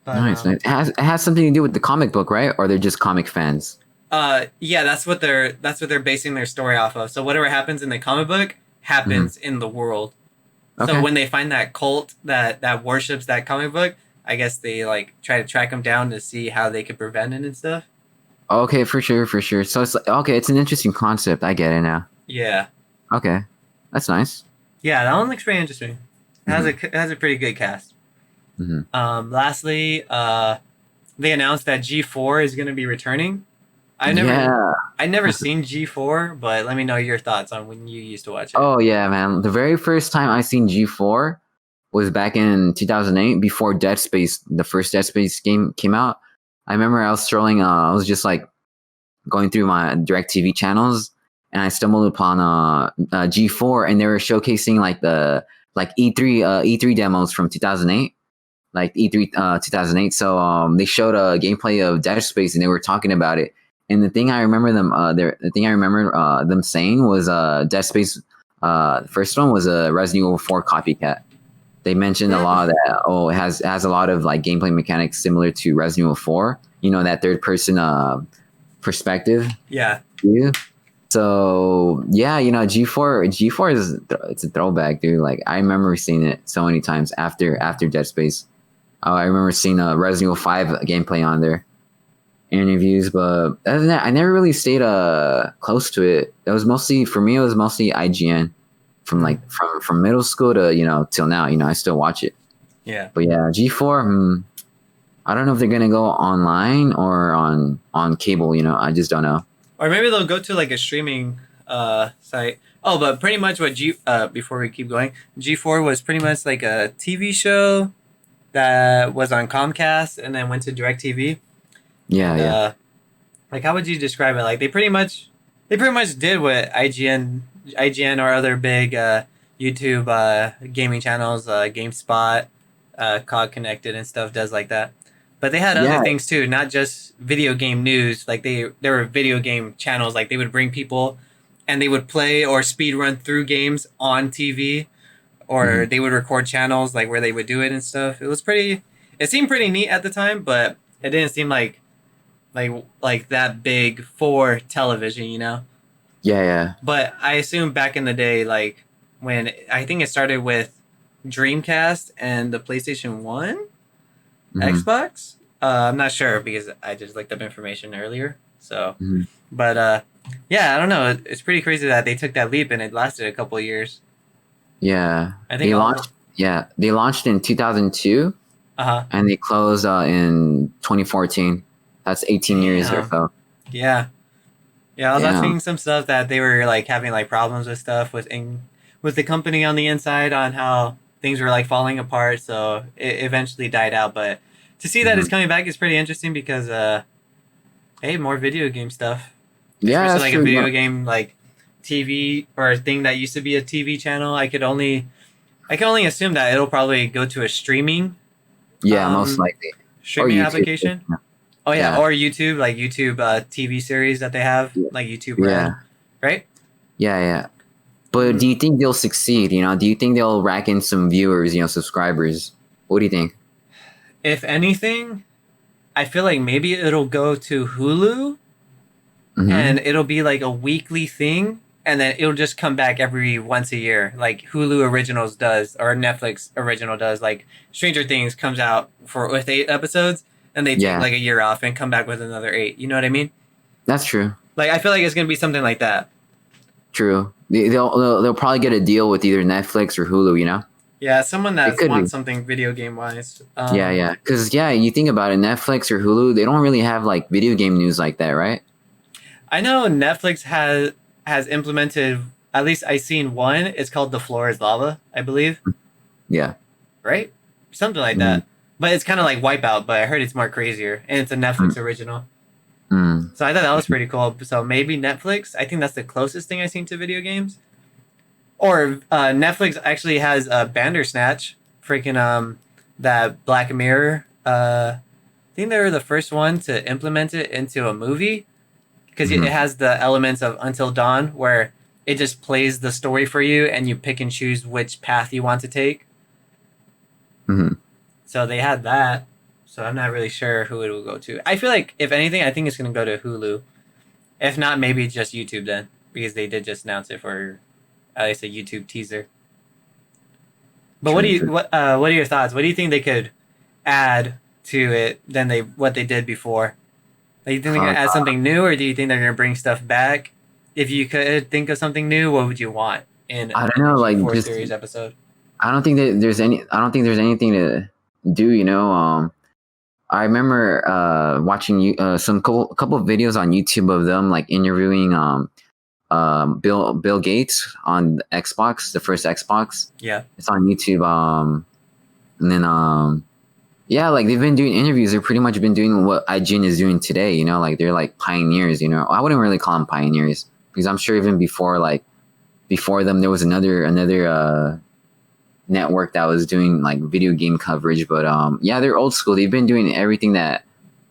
But Nice, nice. It has something to do with the comic book, right? Or they're just comic fans? yeah, that's what they're basing their story off of. So whatever happens in the comic book happens in the world. So Okay. when they find that cult that worships that comic book, I guess they like try to track them down to see how they could prevent it and stuff. Okay, for sure, for sure. So it's like, okay, it's an interesting concept. I get it now. Yeah, Okay. That's nice. yeah, that one looks pretty interesting. It has a pretty good cast. Hmm. Lastly, they announced that G4 is going to be returning. Yeah. I never seen G4, but let me know your thoughts on when you used to watch it. Oh yeah, man. The very first time I seen G4 was back in 2008 before Dead Space, the first Dead Space game came out. I remember I was strolling, I was just like going through my DirecTV channels and I stumbled upon G4 and they were showcasing like the like E3 demos from 2008. Like E3 2008. So they showed a gameplay of Dead Space and they were talking about it. And the thing I remember them saying was Dead Space the first one was a Resident Evil 4 copycat. They mentioned a lot of that. Oh, it has a lot of like gameplay mechanics similar to Resident Evil 4. You know, that third person perspective Yeah, view. So yeah, G4 is it's a throwback, dude. Like I remember seeing it so many times after Dead Space. I remember seeing a Resident Evil 5 gameplay on there, interviews, but other than that, I never really stayed close to it. It was mostly for me. It was mostly IGN from like from middle school to till now. I still watch it. Yeah. But yeah, G4. I don't know if they're gonna go online or on cable. I just don't know. Or maybe they'll go to like a streaming site. Oh, but pretty much what before we keep going, G4 was pretty much like a TV show that was on Comcast and then went to DirecTV. Yeah, And, yeah. like how would you describe it? Like they pretty much did what IGN or other big YouTube gaming channels, GameSpot, COG Connected and stuff does like that. But they had other Yeah. things too, not just video game news. Like there were video game channels. Like they would bring people, and they would play or speed run through games on TV, or they would record channels like where they would do it and stuff. It was pretty. It seemed pretty neat at the time, but it didn't seem like that big for television, Yeah. But I assume back in the day, like when I think it started with Dreamcast and the PlayStation 1, Xbox. I'm not sure because I just looked up information earlier. So, but yeah, I don't know. It's pretty crazy that they took that leap and it lasted a couple of years. Yeah. I think they launched. Yeah, they launched in 2002, and they closed in 2014. That's 18 years or so. Yeah. Yeah, I was watching some stuff that they were like having like problems with stuff with the company on the inside on how things were like falling apart, so it eventually died out. But to see that it's coming back is pretty interesting because hey, more video game stuff. Yeah, Especially that's like true. a video game like TV or a thing that used to be a TV channel. I can only assume that it'll probably go to a streaming Yeah, most likely. streaming YouTube. application. Oh yeah, Yeah. or YouTube, like YouTube TV series that they have, like YouTube Red, Yeah. right? Yeah. But do you think they'll succeed? Do you think they'll rack in some viewers, subscribers? What do you think? If anything, I feel like maybe it'll go to Hulu and it'll be like a weekly thing, and then it'll just come back every once a year, like Hulu Originals does or Netflix Original does. Like Stranger Things comes out with 8 episodes, and they take like a year off and come back with another 8. You know what I mean? That's true. Like I feel like it's gonna be something like that. True. They'll probably get a deal with either Netflix or Hulu. Yeah, someone that could wants be. something video game wise. Yeah. Because you think about it, Netflix or Hulu, they don't really have like video game news like that, right? I know Netflix has implemented. At least I seen one. It's called The Floor Is Lava, I believe. Yeah. Right? Something like that. But it's kind of like Wipeout, but I heard it's more crazier, and it's a Netflix original. So I thought that was pretty cool. So maybe Netflix. I think that's the closest thing I've seen to video games. Or Netflix actually has Bandersnatch, freaking that Black Mirror. I think they were the first one to implement it into a movie because it has the elements of Until Dawn, where it just plays the story for you and you pick and choose which path you want to take. So they had that. So I'm not really sure who it will go to. I feel like, if anything, I think it's going to go to Hulu. If not, maybe just YouTube then, because they did just announce it for at least a YouTube teaser. But what are your thoughts? What do you think they could add to it than what they did before? Do you think they're going to add something new, or do you think they're going to bring stuff back? If you could think of something new, what would you want in I don't know, like G4 just series episode? I don't think there's anything to do. I remember watching some couple of videos on YouTube of them like interviewing Bill Gates on the Xbox, the first Xbox. Yeah, it's on YouTube. And then like they've been doing interviews. They've pretty much been doing what IGN is doing today. Like they're like pioneers. I wouldn't really call them pioneers because I'm sure even before them there was another network that was doing like video game coverage, but they're old school. They've been doing everything that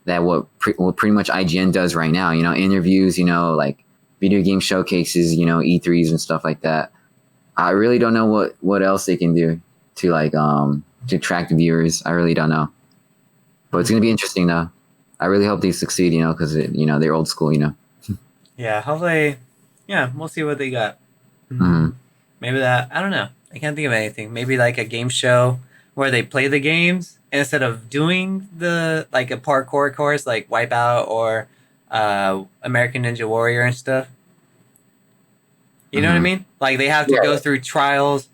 what pretty much IGN does right now. Interviews, like video game showcases, E3s and stuff like that. I really don't know what else they can do to like to attract viewers. I really don't know, but it's gonna be interesting though. I really hope they succeed, because they're old school. Yeah, hopefully, Yeah, we'll see what they got. Hmm. Maybe that, I don't know. I can't think of anything. Maybe like a game show where they play the games instead of doing the like a parkour course like Wipeout or American Ninja Warrior and stuff. You know what I Hmm. mean? Like they have to go Yeah. through trials.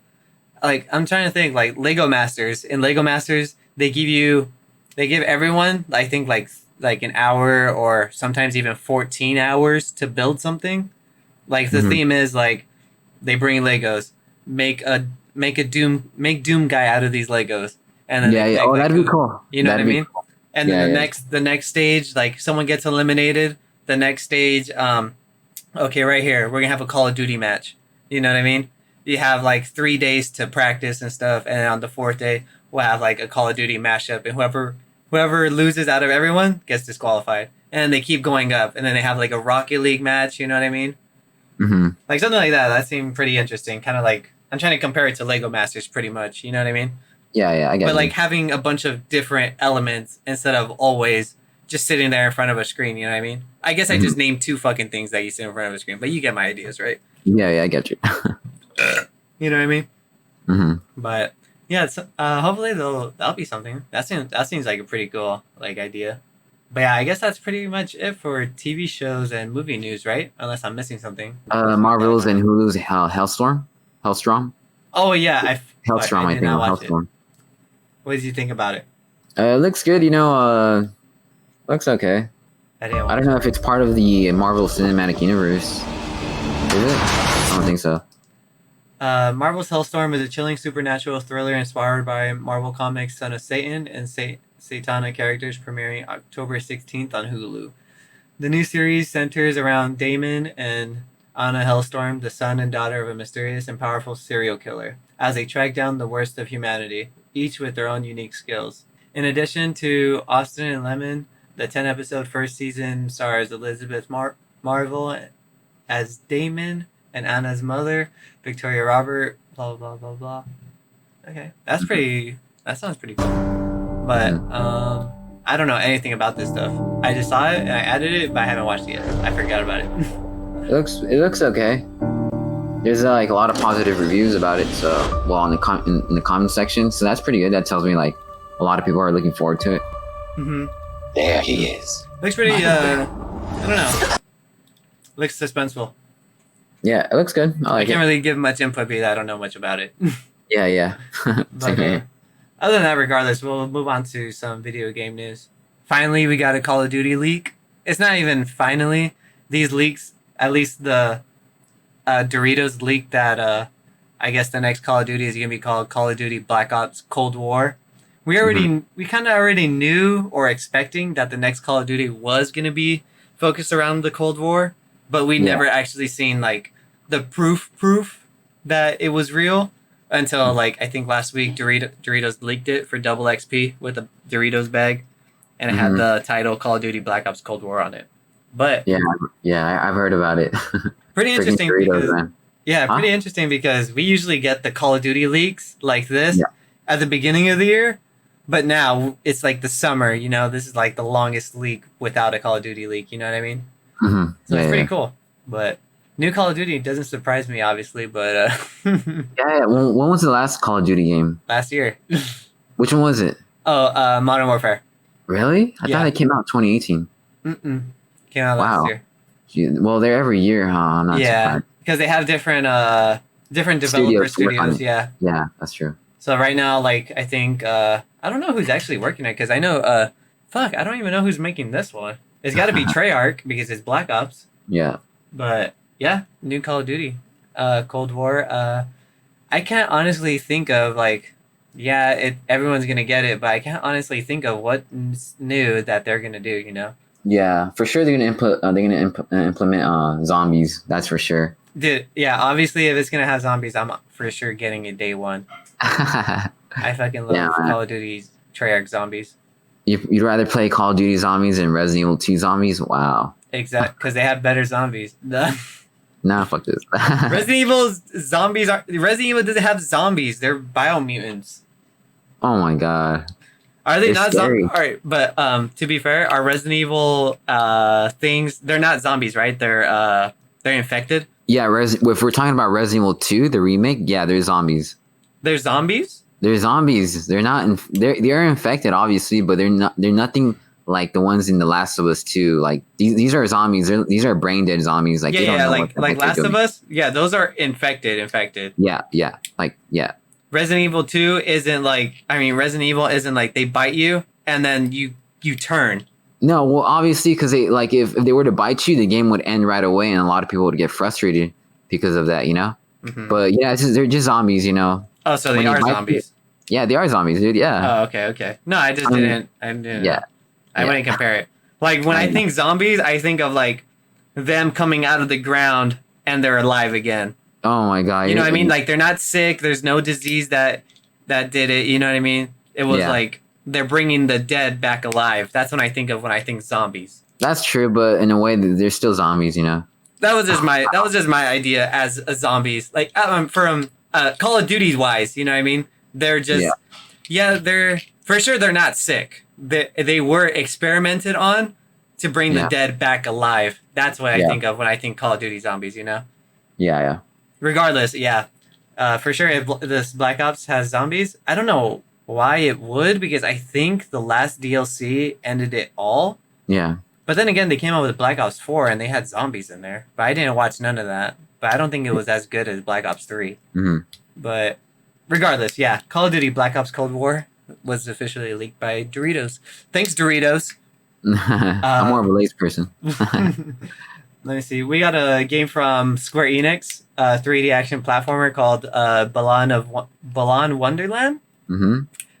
Like I'm trying to think like Lego Masters. In Lego Masters, they give everyone I think like an hour or sometimes even 14 hours to build something. Like the Hmm. theme is like they bring Legos, make Doom guy out of these Legos, and then they Yeah. Yeah. pick Oh, like that'd be who, cool. you know what I That'd be mean? cool. And then Yeah. Yeah. the next stage, like someone gets eliminated. The next stage, okay, right here, we're gonna have a Call of Duty match. You know what I mean? You have like 3 days to practice and stuff, and on the fourth day, we'll have like a Call of Duty mashup, and whoever loses out of everyone gets disqualified. And they keep going up, and then they have like a Rocket League match. You know what I mean? Hmm. Like something like that. That seemed pretty interesting. Kind of like I'm trying to compare it to Lego Masters, pretty much. You know what I mean? Yeah. Yeah. I But get like you. having a bunch of different elements instead of always just sitting there in front of a screen. You know what I mean? I guess I Hmm. just named two fucking things that you sit in front of a screen, but you get my ideas, right? Yeah. Yeah. I get you. You know what I mean? Hmm. But yeah, it's, hopefully that'll be something. That seems like a pretty cool like idea. But yeah, I guess that's pretty much it for TV shows and movie news, right? Unless I'm missing something this week that I Marvel's don't and know. Hulu's Hellstorm. Hellstrom. Oh yeah, fuck, Helstrom. I I did think. not Or watch it. Hellstorm. What did you think about it? It looks good. Looks okay. I didn't I watch don't know it. if it's part of the Marvel Cinematic Universe. Is it? I don't think so. Marvel's Hellstorm is a chilling supernatural thriller inspired by Marvel Comics' Son of Satan and Satanic characters, premiering October 16th on Hulu. The new series centers around Damon and Anna Hellstorm, the son and daughter of a mysterious and powerful serial killer, as they track down the worst of humanity, each with their own unique skills. In addition to Austin and Lemon, the 10-episode first season stars Elizabeth Marvel as Damon and Anna's mother, Victoria Robert, blah blah blah blah. Okay, that's pretty. That sounds pretty cool. But Mhm. I don't know anything about this stuff. I just saw it and I added it, but I haven't watched it yet. I forgot about it. It looks okay. There's like a lot of positive reviews about it. So, well, in the comment section, so that's pretty good. That tells me like a lot of people are looking forward to it. Mm-hmm. There he is. Looks pretty. I don't know. Looks suspenseful. Yeah, it looks good. I I like can't it. really give much input because I don't know much about it. Yeah, yeah. Same But here. other than that, regardless, we'll move on to some video game news. Finally, we got a Call of Duty leak. It's not even finally. These leaks, at least the Doritos leak that I guess the next Call of Duty is going to be called Call of Duty Black Ops Cold War. We kind of already knew or expecting that the next Call of Duty was going to be focused around the Cold War, but we Yeah. never actually seen like the proof that it was real until like I think last week Doritos leaked it for double XP with a Doritos bag, and it had Mhm. the title Call of Duty Black Ops Cold War on it. But Yeah, yeah. I've heard about it. pretty Freaking interesting Doritos, because man. yeah, Huh? pretty interesting because we usually get the Call of Duty leaks like this Yeah. at the beginning of the year, but now it's like the summer. You know, this is like the longest leak without a Call of Duty leak. You know what I mean? Hmm. So Yeah, it's pretty yeah. cool. But new Call of Duty doesn't surprise me, obviously. But Yeah, yeah. When was the last Call of Duty game? last year, Which one was it? Modern Warfare. Really? I thought Yeah. it came out 2018. Mm-mm. Came out last Wow. year. Well, they're every year, huh? I'm not Yeah, surprised. because they have different developer Studios to work on studios. it. Yeah. Yeah, that's true. So right now, like I think I don't know who's actually working it because I know fuck I don't even know who's making this one. It's got to be Treyarch because it's Black Ops. Yeah. But yeah, new Call of Duty, Cold War. I can't honestly think of like yeah everyone's gonna get it, but I can't honestly think of what's new that they're gonna do. You know, Yeah, for sure they're gonna implement zombies. That's for sure. dude. Yeah, obviously if it's gonna have zombies, I'm for sure getting it day one. I fucking love Yeah, man. Call of Duty's Treyarch zombies. You'd rather play Call of Duty zombies than Resident Evil 2 zombies? Wow. Exact, because they have better zombies. Nah, fuck this. Resident Evil's zombies are Resident Evil doesn't have zombies. They're biomutants. Oh my god. Are they They're not scary. zombies? All right, but to be fair, our Resident Evil things they're not zombies, right? They're They're infected. Yeah, if we're talking about Resident Evil 2, the remake, yeah, there's zombies. They're zombies. They're zombies. They're not. They're infected, obviously, but they're not. They're nothing like the ones in The Last of Us 2. Like these are zombies. These are brain dead zombies. Like Yeah, they don't yeah, know what like they're Last of doing. Us. Yeah, those are infected. Infected. Yeah, yeah, like yeah. Resident Evil 2 isn't like. I mean, Resident Evil isn't like they bite you and then you turn. No, well, obviously, because they like if they were to bite you, the game would end right away, and a lot of people would get frustrated because of that. Mm-hmm. But yeah, they're just zombies. Oh, so When they are bite you, zombies. yeah, they are zombies, dude. Yeah. Oh, okay, okay. No, I just I mean, didn't. I didn't. yeah. I wouldn't compare it. Like when I think zombies, I think of like them coming out of the ground and they're alive again. Oh my god. You know what I mean? Like they're not sick. There's no disease that did it. You know what I mean? It was like they're bringing the dead back alive. That's what I think of when I think zombies. That's true, but in a way, they're still zombies. That was just my idea as a zombies. Like from Call of Duty wise, you know what I mean? They're just they're for sure they're not sick. They were experimented on to bring the dead back alive. That's what I think of when I think Call of Duty zombies. Yeah, yeah. Regardless, for sure. If this Black Ops has zombies, I don't know why it would, because I think the last DLC ended it all. Yeah. But then again, they came out with Black Ops 4 and they had zombies in there. But I didn't watch none of that. But I don't think it was as good as Black Ops 3. Mm-hmm. But regardless, Call of Duty Black Ops Cold War was officially leaked by Doritos. Thanks, Doritos. I'm more of a lazy person. Let me see. We got a game from Square Enix, a 3D action platformer called Balan Wonderland. Mm-hmm.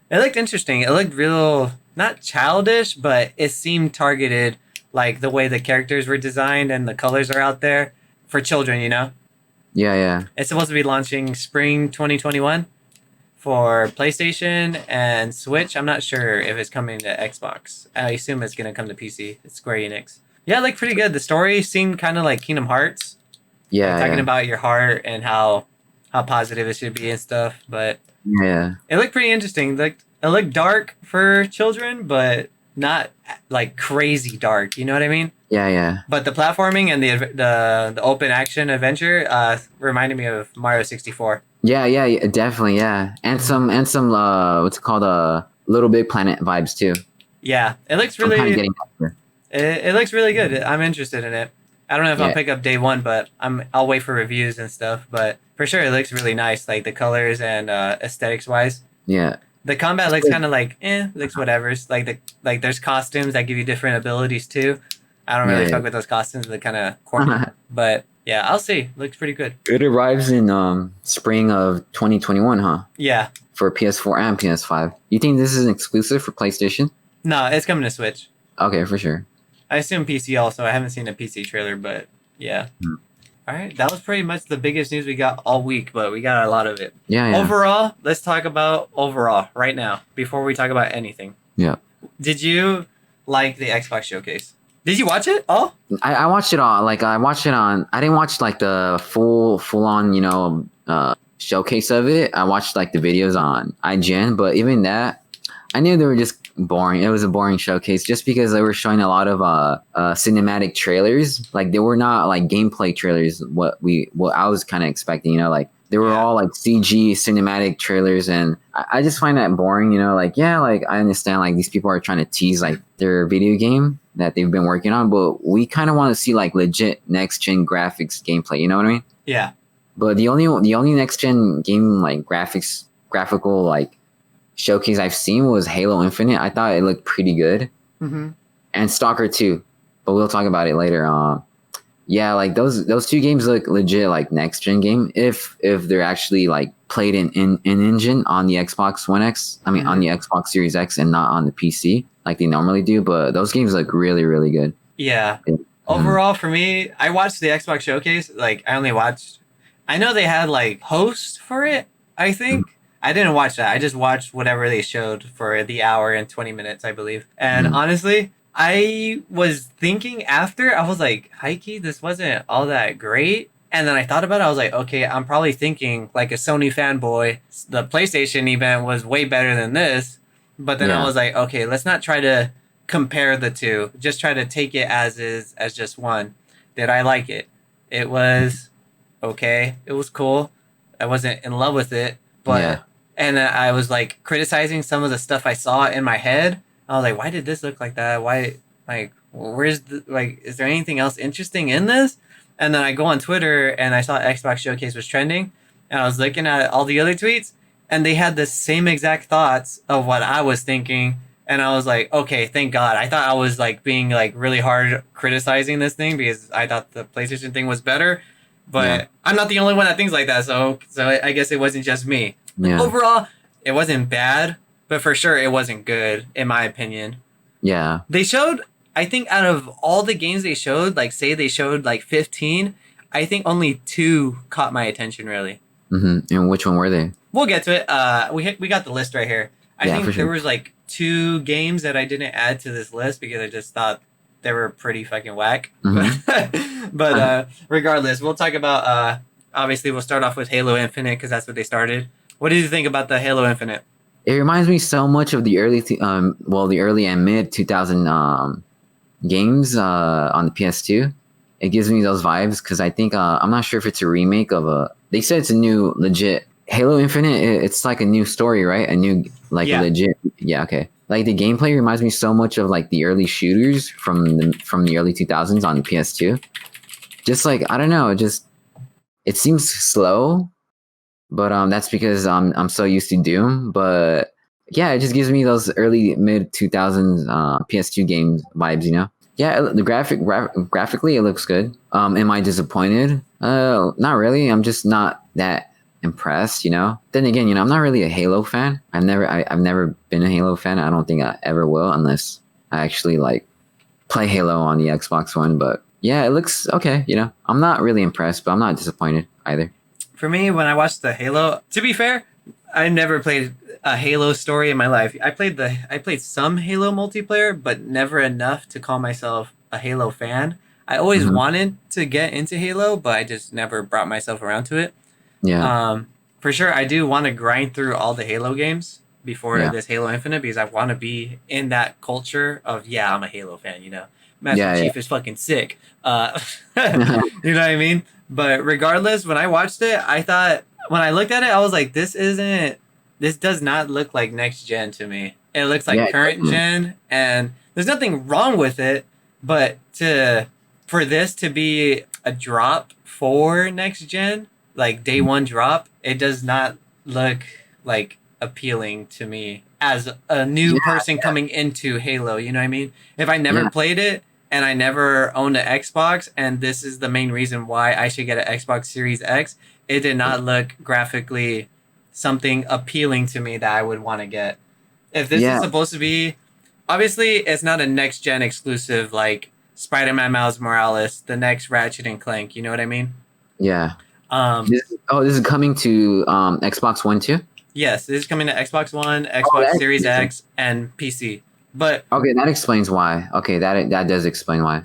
It looked interesting. It looked real, not childish, but it seemed targeted, like the way the characters were designed and the colors are out there for children, Yeah, yeah. It's supposed to be launching spring 2021 for PlayStation and Switch. I'm not sure if it's coming to Xbox. I assume it's going to come to PC. It's Square Enix. Yeah, it looked pretty good. The story seemed kind of like Kingdom Hearts. Yeah, like, talking about your heart and how positive it should be and stuff. But yeah, it looked pretty interesting. Like it looked dark for children, but not like crazy dark. You know what I mean? Yeah, yeah. But the platforming and the open action adventure reminded me of Mario 64. Yeah, definitely, yeah. And some what's it called, Little Big Planet vibes too. Yeah, it looks really. I'm kind of getting after. It looks really good. I'm interested in it. I don't know if I'll pick up day one, but I'll wait for reviews and stuff. But for sure, it looks really nice, like the colors and aesthetics wise. Yeah. The combat looks kind of like looks whatever. It's like there's costumes that give you different abilities too. I don't really fuck with those costumes. They're kind of corny. But yeah, I'll see. Looks pretty good. It arrives in spring of 2021, huh? Yeah. For PS4 and PS5. You think this is an exclusive for PlayStation? No, it's coming to Switch. Okay, for sure. I assume PC also. I haven't seen a PC trailer, but yeah. All right, that was pretty much the biggest news we got all week, but we got a lot of it. Yeah. Overall, let's talk about overall right now before we talk about anything. Yeah. Did you like the Xbox showcase? Did you watch it all? I watched it all. Like I watched it on. I didn't watch like the full on showcase of it. I watched like the videos on IGN, but even that, I knew they were just boring. It was a boring showcase just because they were showing a lot of cinematic trailers. Like they were not like gameplay trailers. What I was kind of expecting. Like they were all like CG cinematic trailers, and I just find that boring. Like I understand like these people are trying to tease like their video game that they've been working on, but we kind of want to see like legit next gen graphics gameplay. You know what I mean? Yeah. But the only next gen game like graphical like showcase I've seen was Halo Infinite. I thought it looked pretty good. Mm-hmm. And Stalker 2, but we'll talk about it later. Like those two games look legit like next gen game if they're actually like played in engine on the Xbox One X. I mean on the Xbox Series X and not on the PC like they normally do. But those games look really really good. Yeah. Overall, for me, I watched the Xbox showcase. Like I know they had like hosts for it. I think. I didn't watch that. I just watched whatever they showed for the hour and 20 minutes, I believe. And honestly, I was thinking after, I was like, Heike, this wasn't all that great. And then I thought about it. I was like, okay, I'm probably thinking like a Sony fanboy. The PlayStation event was way better than this. But then I was like, okay, let's not try to compare the two. Just try to take it as is, as just one. Did I like it? It was okay. It was cool. I wasn't in love with it, Yeah. but and I was like criticizing some of the stuff I saw in my head. I was like, why did this look like that? Why like where's the like is there anything else interesting in this? And then I go on Twitter and I saw Xbox Showcase was trending and I was looking at all the other tweets and they had the same exact thoughts of what I was thinking and I was like, okay, thank God. I thought I was like being like really hard criticizing this thing because I thought the PlayStation thing was better, Yeah. but I'm not the only one that thinks like that. So I guess it wasn't just me. Like Yeah. overall, it wasn't bad, but for sure it wasn't good in my opinion. Yeah. They showed, I think, out of all the games they showed, like say they showed like 15, I think only two caught my attention really. And which one were they? We'll get to it. We got the list right here. I Yeah, for think there sure. was like two games that I didn't add to this list because I just thought they were pretty fucking whack. But regardless, we'll talk about. Obviously, we'll start off with Halo Infinite because that's what they started. What did you think about the Halo Infinite? It reminds me so much of the the early and mid 2000 games on the PS2. It gives me those vibes because I think I'm not sure if it's a remake of a. They said it's a new legit Halo Infinite. It's like a new story, right? A new like Yeah. legit. Yeah, okay. Like the gameplay reminds me so much of like the early shooters from the early 2000s on the PS2. Just like I don't know, it seems slow, but that's because I'm so used to Doom. But yeah, it just gives me those early mid 2000s PS2 games vibes, you know. Yeah, graphically it looks good. Am I disappointed? Not really. I'm just not that impressed, you know. Then again, you know, I'm not really a Halo fan. I've never been a Halo fan. I don't think I ever will unless I actually like play Halo on the Xbox One. But yeah, it looks okay. You know, I'm not really impressed, but I'm not disappointed either. For me, when I watched the Halo, to be fair, I never played a Halo story in my life. I played some Halo multiplayer, but never enough to call myself a Halo fan. I always Hmm. wanted to get into Halo, but I just never brought myself around to it. Yeah, For sure, I do want to grind through all the Halo games before yeah, this Halo Infinite because I want to be in that culture of yeah, I'm a Halo fan. You know, Master yeah, Chief is fucking sick. yeah, You know what I mean? But regardless, when I watched it, I thought when I looked at it, I was like, this does not look like next gen to me. It looks like yeah. current gen, and there's nothing wrong with it, but for this to be a drop for next gen, like day one drop, it does not look like appealing to me as a new Yeah, person coming into Halo. You know what I mean? If I never yeah, played it and I never owned an Xbox, and this is the main reason why I should get an Xbox Series X, it did not look graphically something appealing to me that I would want to get. If this is yeah, supposed to be, obviously, it's not a next gen exclusive like Spider-Man Miles Morales, the next Ratchet and Clank. You know what I mean? yeah. Um, This is coming to Xbox One too. yes, this is coming to Xbox One, Oh, Xbox that Series explains it. X, and PC. But Okay, that explains why. Okay, that does explain why.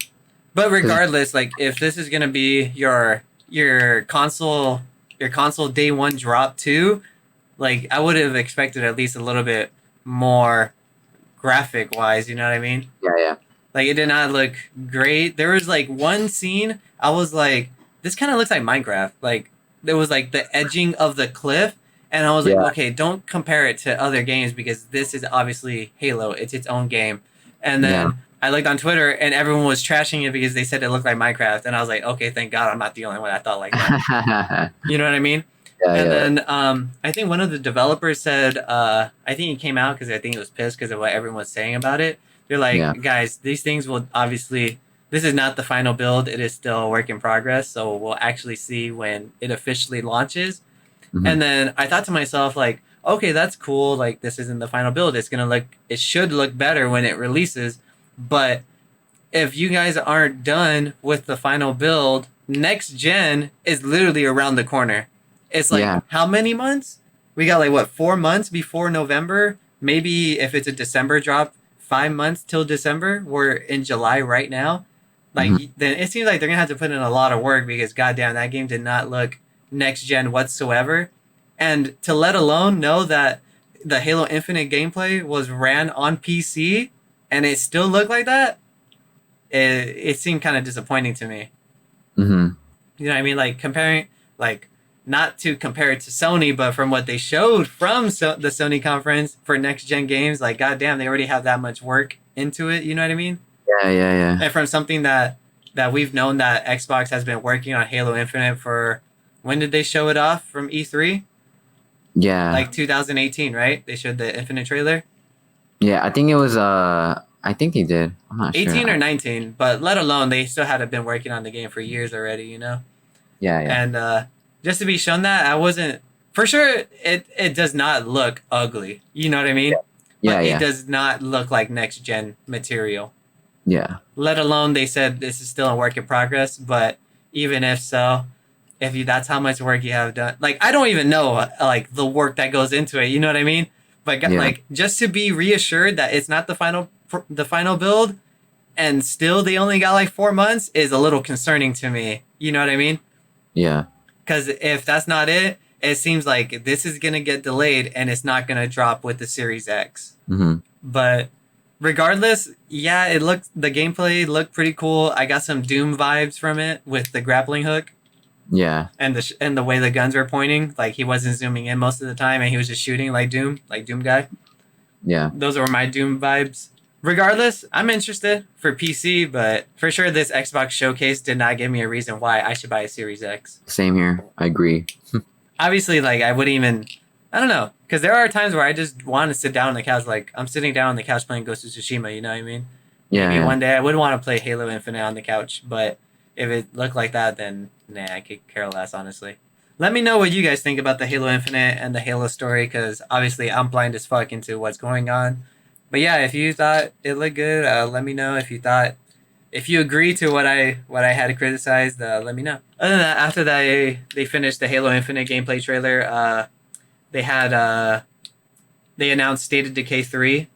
but Because regardless, like if this is gonna be your console day one drop too, like I would have expected at least a little bit more graphic wise. You know what I mean? yeah, yeah, Like it did not look great. There was like one scene I was like, this kind of looks like Minecraft. Like there was like the edging of the cliff, and I was like, yeah, okay, don't compare it to other games because this is obviously Halo. It's its own game. And yeah, then I looked on Twitter and everyone was trashing it because they said it looked like Minecraft, and I was like, okay, thank God I'm not the only one that thought like that. yeah, You know what I mean? And yeah, then I think one of the developers said, I think he came out because I think he was pissed because of what everyone was saying about it. They're yeah. like, guys, these things will obviously, this is not the final build. It is still a work in progress. So we'll actually see when it officially launches. Hmm. And then I thought to myself, like, okay, that's cool. Like, this isn't the final build. It should look better when it releases. But if you guys aren't done with the final build, next gen is literally around the corner. It's like Yeah, how many months? We got like what 4 months before November. Maybe if it's a December drop, 5 months till December. We're in July right now. Like hmm, then it seems like they're gonna have to put in a lot of work because goddamn that game did not look next gen whatsoever. And to let alone know that the Halo Infinite gameplay was ran on PC and it still looked like that, it seemed kind of disappointing to me. hmm. You know what I mean? Like comparing, like not to compare it to Sony, but from what they showed from the Sony conference for next gen games, like goddamn, they already have that much work into it. You know what I mean? Yeah, yeah, yeah. And from something that we've known that Xbox has been working on Halo Infinite for, when did they show it off from E3? Yeah. Like 2018, right? They showed the Infinite trailer. Yeah, I think it was I think they did. I'm not sure. 18 or 19, but let alone they still had been working on the game for years already, you know? Yeah, yeah. And just to be shown that, I wasn't for sure. It does not look ugly. You know what I mean? Yeah, But it yeah. does not look like next gen material. Yeah. Let alone they said this is still a work in progress. But even if so, if you that's how much work you have done, like I don't even know like the work that goes into it. You know what I mean? But Yeah. like just to be reassured that it's not the final build, and still they only got like 4 months is a little concerning to me. You know what I mean? Yeah. Because if that's not it, it seems like this is gonna get delayed and it's not gonna drop with the Series X. Mhm. But regardless, yeah, the gameplay looked pretty cool. I got some Doom vibes from it with the grappling hook Yeah. and the way the guns were pointing. Like he wasn't zooming in most of the time and he was just shooting like Doom guy. Yeah. Those were my Doom vibes. Regardless, I'm interested for PC, but for sure this Xbox showcase did not give me a reason why I should buy a Series X. Same here. I agree. Obviously, like I wouldn't even, I don't know, because there are times where I just want to sit down on the couch. Like I'm sitting down on the couch playing Ghost of Tsushima. You know what I mean? Yeah, Maybe yeah. one day I would want to play Halo Infinite on the couch, but if it looked like that, then nah, I could care less, honestly. Let me know what you guys think about the Halo Infinite and the Halo story, because obviously I'm blind as fuck into what's going on. But yeah, if you thought it looked good, let me know. If you agree to what I had criticized, let me know. Other than that, after that, they finished the Halo Infinite gameplay trailer. They had they announced State of Decay 3.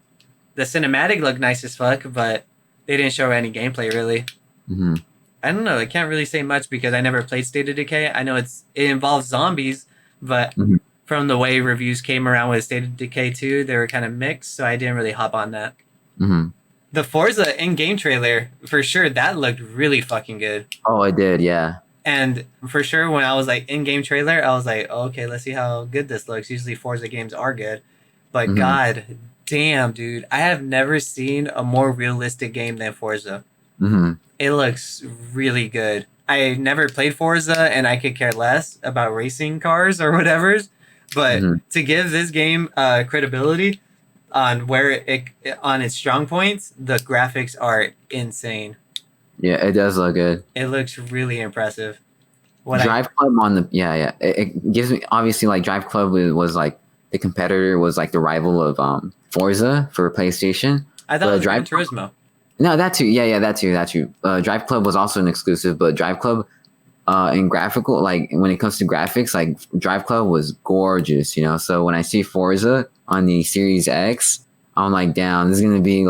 The cinematic looked nice as fuck, but they didn't show any gameplay really. Hmm. I don't know. I can't really say much because I never played State of Decay. I know it involves zombies, but Hmm. from the way reviews came around with State of Decay 2, they were kind of mixed, so I didn't really hop on that. Hmm. The Forza in-game trailer, for sure, that looked really fucking good. Oh, I did. Yeah. And for sure, when I was like in-game trailer, I was like, oh, okay, let's see how good this looks. Usually Forza games are good, but Hmm. god damn, dude, I have never seen a more realistic game than Forza. Hmm. It looks really good. I never played Forza, and I could care less about racing cars or whatever's. But Hmm. to give this game credibility on where it on its strong points, the graphics are insane. Yeah, it does look good. It looks really impressive. What I Drive Club on the yeah. It gives me obviously like Drive Club was like the competitor was like the rival of Forza for PlayStation. I thought it But was Gran Drive Turismo. No, that too. Yeah, that too. That too. Drive Club was also an exclusive, but Drive Club, in graphical, like when it comes to graphics, like Drive Club was gorgeous. So when I see Forza on the Series X, I'm like, damn, this is gonna be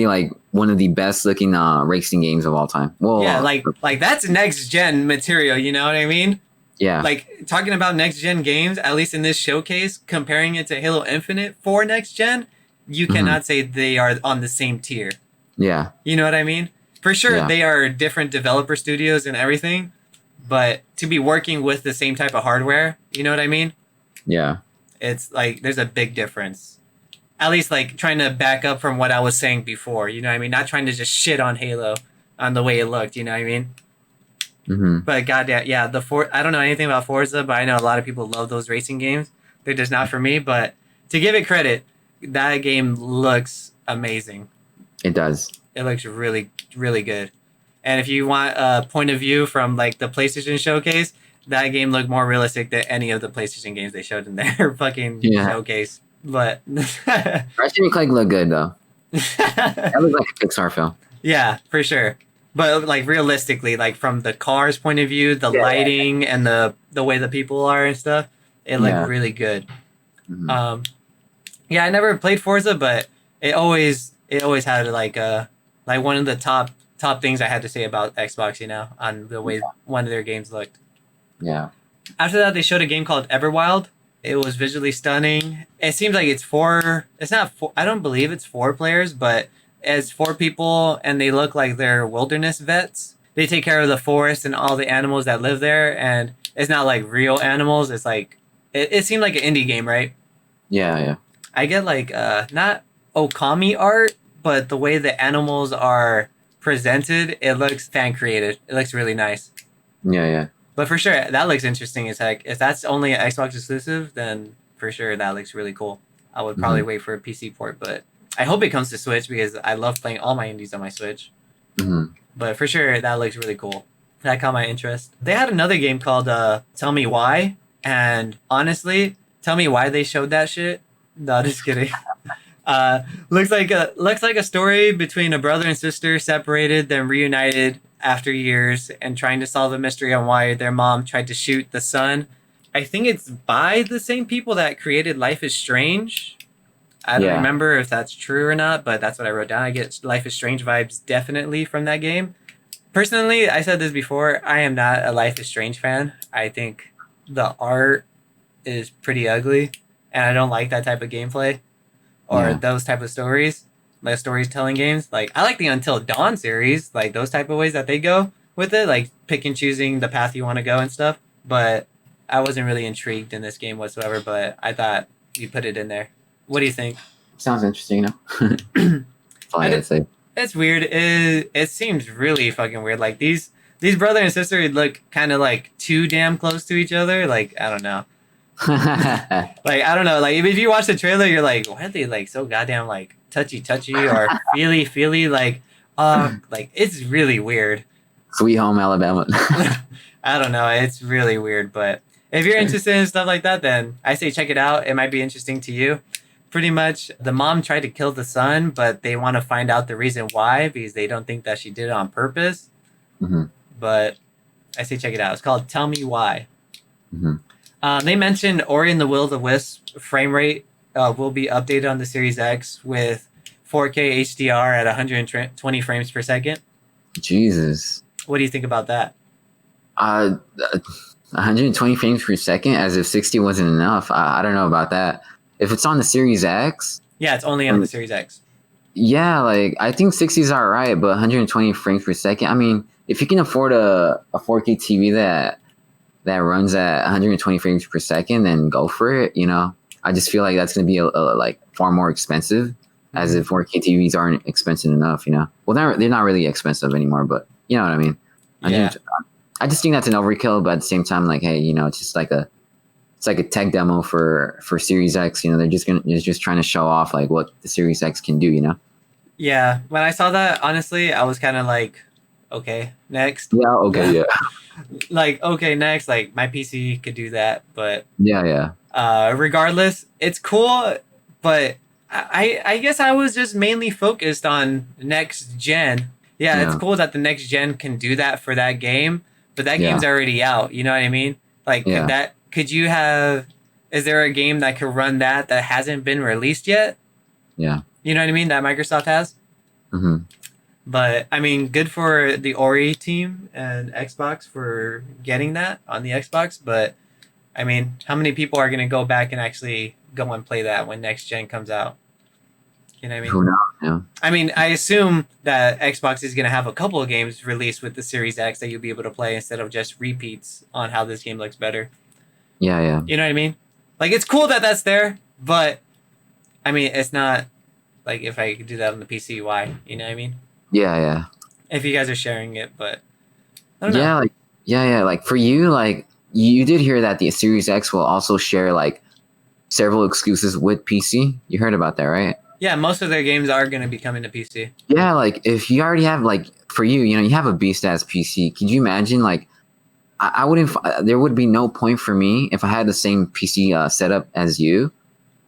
like one of the best looking racing games of all time. Yeah, Well, like that's next gen material. You know what I mean? yeah. Like talking about next gen games, at least in this showcase, comparing it to Halo Infinite for next gen, you Hmm. cannot say they are on the same tier. Yeah. You know what I mean? For sure, Yeah. they are different developer studios and everything, but to be working with the same type of hardware, you know what I mean? Yeah. It's like there's a big difference. At least like trying to back up from what I was saying before, you know what I mean? Not trying to just shit on Halo on the way it looked, you know what I mean? Hmm. But goddamn, yeah, I don't know anything about Forza, but I know a lot of people love those racing games. They're just not for me, but to give it credit, that game looks amazing. It does. It looks really, really good. And if you want a point of view from like the PlayStation showcase, that game looked more realistic than any of the PlayStation games they showed in their fucking Yeah. showcase. But Ratchet and Clank look good though. That looks like a Pixar film. yeah, for sure. But like realistically, like from the car's point of view, the Yeah. lighting and the way the people are and stuff, it looked Yeah. really good. Hmm. Yeah, I never played Forza, but it always had like one of the top things I had to say about Xbox, on the way one of their games looked. Yeah. After that, they showed a game called Everwild. It was visually stunning. It seems like it's four. It's not four. I don't believe it's 4 players, but it's 4 people, and they look like they're wilderness vets. they take care of the forest and all the animals that live there, and it's not like real animals. It's like it seemed like an indie game, right? Yeah. I get like not Okami art, but the way the animals are presented, it looks fan created. It looks really nice. Yeah. But for sure, that looks interesting as heck. If that's only an Xbox exclusive, then for sure that looks really cool. I would probably wait for a PC port, but I hope it comes to Switch because I love playing all my indies on my Switch. Mm-hmm. But for sure, that looks really cool. That caught my interest. They had another game called Tell Me Why, and honestly, tell me why they showed that shit. No, just kidding. Looks like a story between a brother and sister separated, then reunited after years, and trying to solve a mystery on why their mom tried to shoot the son. I think it's by the same people that created Life is Strange. I don't remember if that's true or not, but that's what I wrote down. I get Life is Strange vibes definitely from that game. Personally, I said this before, I am not a Life is Strange fan. I think the art is pretty ugly, and I don't like that type of gameplay or those type of stories, like storytelling games. Like, I like the Until Dawn series, like those type of ways that they go with it, like pick and choosing the path you want to go and stuff. But I wasn't really intrigued in this game whatsoever, but I thought you put it in there. What do you think? Sounds interesting, That's all I gotta say. It's weird. It seems really fucking weird. Like these brother and sister look kind of like too damn close to each other. Like I don't know. Like I don't know. Like if you watch the trailer, you're like, why are they like so goddamn like touchy or feely? Like it's really weird. Sweet Home Alabama. I don't know. It's really weird. But if you're interested in stuff like that, then I say check it out. It might be interesting to you. Pretty much, the mom tried to kill the son, but they want to find out the reason why because they don't think that she did it on purpose. Mm-hmm. But I say check it out. It's called Tell Me Why. Mm-hmm. They mentioned Ori and the Will of the Wisp frame rate will be updated on the Series X with 4K HDR at 120 frames per second. Jesus. What do you think about that? 120 frames per second, as if 60 wasn't enough. I don't know about that. If it's on the Series X, yeah, it's only on the Series X. Yeah, like I think 60 is alright, but 120 frames per second. I mean, if you can afford a 4K TV that runs at 120 frames per second, then go for it. I just feel like that's going to be a like far more expensive, as if 4K TVs aren't expensive enough. Well, they're not really expensive anymore, but you know what I mean. Yeah. I just think that's an overkill, but at the same time, like, hey, it's just like it's like a tech demo for Series X. They're just trying to show off like what the Series X can do. Yeah. When I saw that, honestly, I was kind of like, okay, next. Yeah. Okay. Yeah. Like, okay, next. Like, my PC could do that, but Yeah. regardless, it's cool. But I guess I was just mainly focused on next gen. Yeah, it's cool that the next gen can do that for that game, but that game's already out. You know what I mean? Like, could you have? Is there a game that could run that hasn't been released yet? Yeah. You know what I mean? That Microsoft has. Mm-hmm. But I mean, good for the Ori team and Xbox for getting that on the Xbox. But I mean, how many people are going to go back and actually go and play that when next gen comes out? You know what I mean? Who knows? Yeah. I mean, I assume that Xbox is going to have a couple of games released with the Series X that you'll be able to play instead of just repeats on how this game looks better. Yeah. You know what I mean? Like, it's cool that that's there, but I mean, it's not like if I could do that on the PC, why? You know what I mean? Yeah. If you guys are sharing it, but I don't know. Yeah. Like for you, like you did hear that the Series X will also share like several exclusives with PC. You heard about that, right? Yeah, most of their games are going to be coming to PC. Yeah, like if you already have like for you, you have a beast ass PC. Could you imagine like I wouldn't. There would be no point for me if I had the same PC setup as you.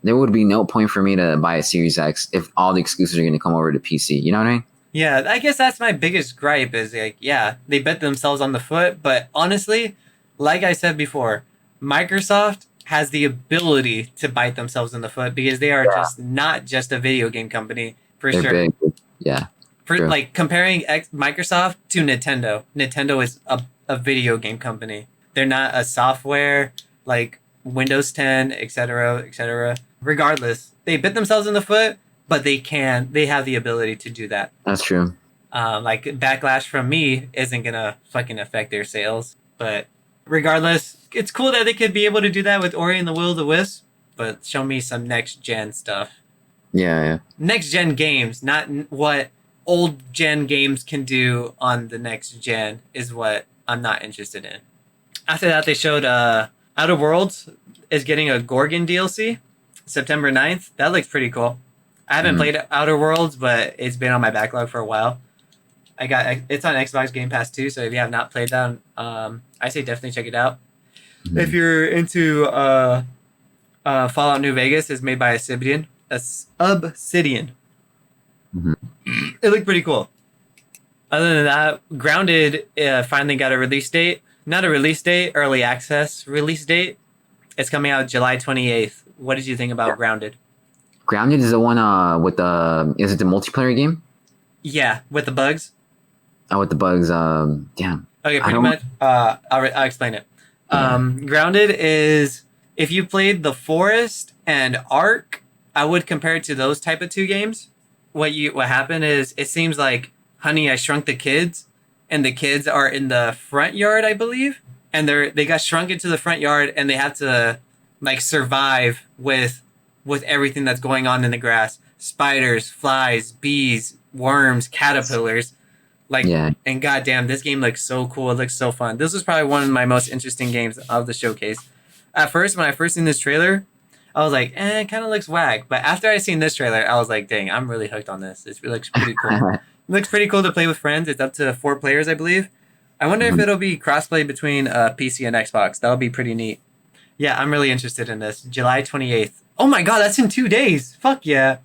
There would be no point for me to buy a Series X if all the exclusives are going to come over to PC. You know what I mean? Yeah, I guess that's my biggest gripe is like, yeah, they bet themselves on the foot. But honestly, like I said before, Microsoft has the ability to bite themselves in the foot because they are just not just a video game company for They're sure. big. Yeah. For like comparing Microsoft to Nintendo, Nintendo is a video game company. They're not a software like Windows 10, etc. Regardless, they bit themselves in the foot, but they have the ability to do that. That's true. Like backlash from me isn't gonna fucking affect their sales. But regardless, it's cool that they could be able to do that with Ori and the Will of the Wisp. But show me some next gen stuff. Yeah, yeah. Next gen games, not what old gen games can do on the next gen, is what I'm not interested in. After that, they showed Outer Worlds is getting a Gorgon DLC September 9th. That looks pretty cool. I haven't Mhm. played Outer Worlds, but it's been on my backlog for a while. It's on Xbox Game Pass too, so if you have not played that, I say definitely check it out. If you're into Fallout New Vegas, is made by Obsidian. That's Obsidian. Mhm. It looked pretty cool. Other than that, Grounded finally got a release date. Not a release date, early access release date. It's coming out July 28th. What did you think about Grounded? Grounded is the one with the is it the multiplayer game? Yeah, with the bugs. Oh, with the bugs. Damn. Okay, I pretty don't. much. I'll explain it. Yeah. Grounded is if you played The Forest and Ark, I would compare it to those type of two games. What happened is it seems like Honey, I Shrunk the Kids, and the kids are in the front yard, I believe, and they got shrunk into the front yard, and they have to like survive with everything that's going on in the grass: spiders, flies, bees, worms, caterpillars. Like, Yeah. and goddamn, this game looks so cool. It looks so fun. This was probably one of my most interesting games of the showcase. At first, when I first seen this trailer, I was like, it kind of looks whack. But after I seen this trailer, I was like, dang, I'm really hooked on this. It looks pretty cool. It looks pretty cool to play with friends. It's up to 4 players, I believe. I wonder if it'll be crossplay between PC and Xbox. That would be pretty neat. Yeah, I'm really interested in this. July 28th. Oh my god, that's in 2 days. Fuck yeah.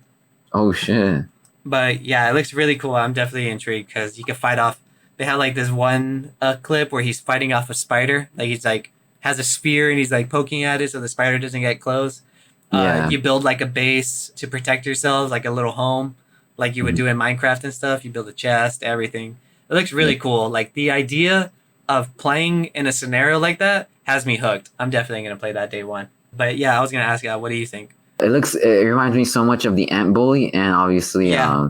Oh shit. But yeah, it looks really cool. I'm definitely intrigued because you can fight off. They had like this one clip where he's fighting off a spider. Like he's like has a spear and he's like poking at it so the spider doesn't get close. Yeah. You build like a base to protect yourselves, like a little home, like you would do in Minecraft and stuff. You build a chest, everything. It looks really cool. Like the idea of playing in a scenario like that has me hooked. I'm definitely gonna play that day one. But yeah, I was gonna ask you, what do you think? It reminds me so much of the Ant Bully, and obviously Yeah.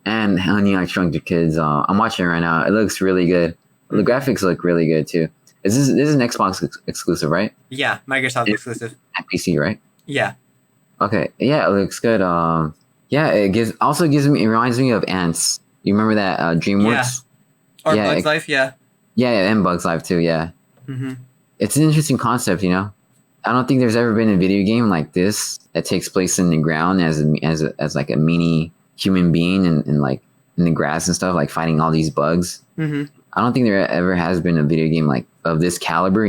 and Honey I Shrunk the Kids. I'm watching it right now. It looks really good. The graphics look really good too. This is an Xbox exclusive, right? Yeah, Microsoft And exclusive. PC, right? Yeah. Okay. Yeah, it looks good. Yeah, it reminds me of Ants. You remember that DreamWorks? Or Yeah, Bugs Life, yeah. Yeah, and Bugs Life too. Yeah, Mm-hmm. it's an interesting concept. I don't think there's ever been a video game like this that takes place in the ground as like a mini human being and like in the grass and stuff, like fighting all these bugs. Mm-hmm. I don't think there ever has been a video game like of this caliber,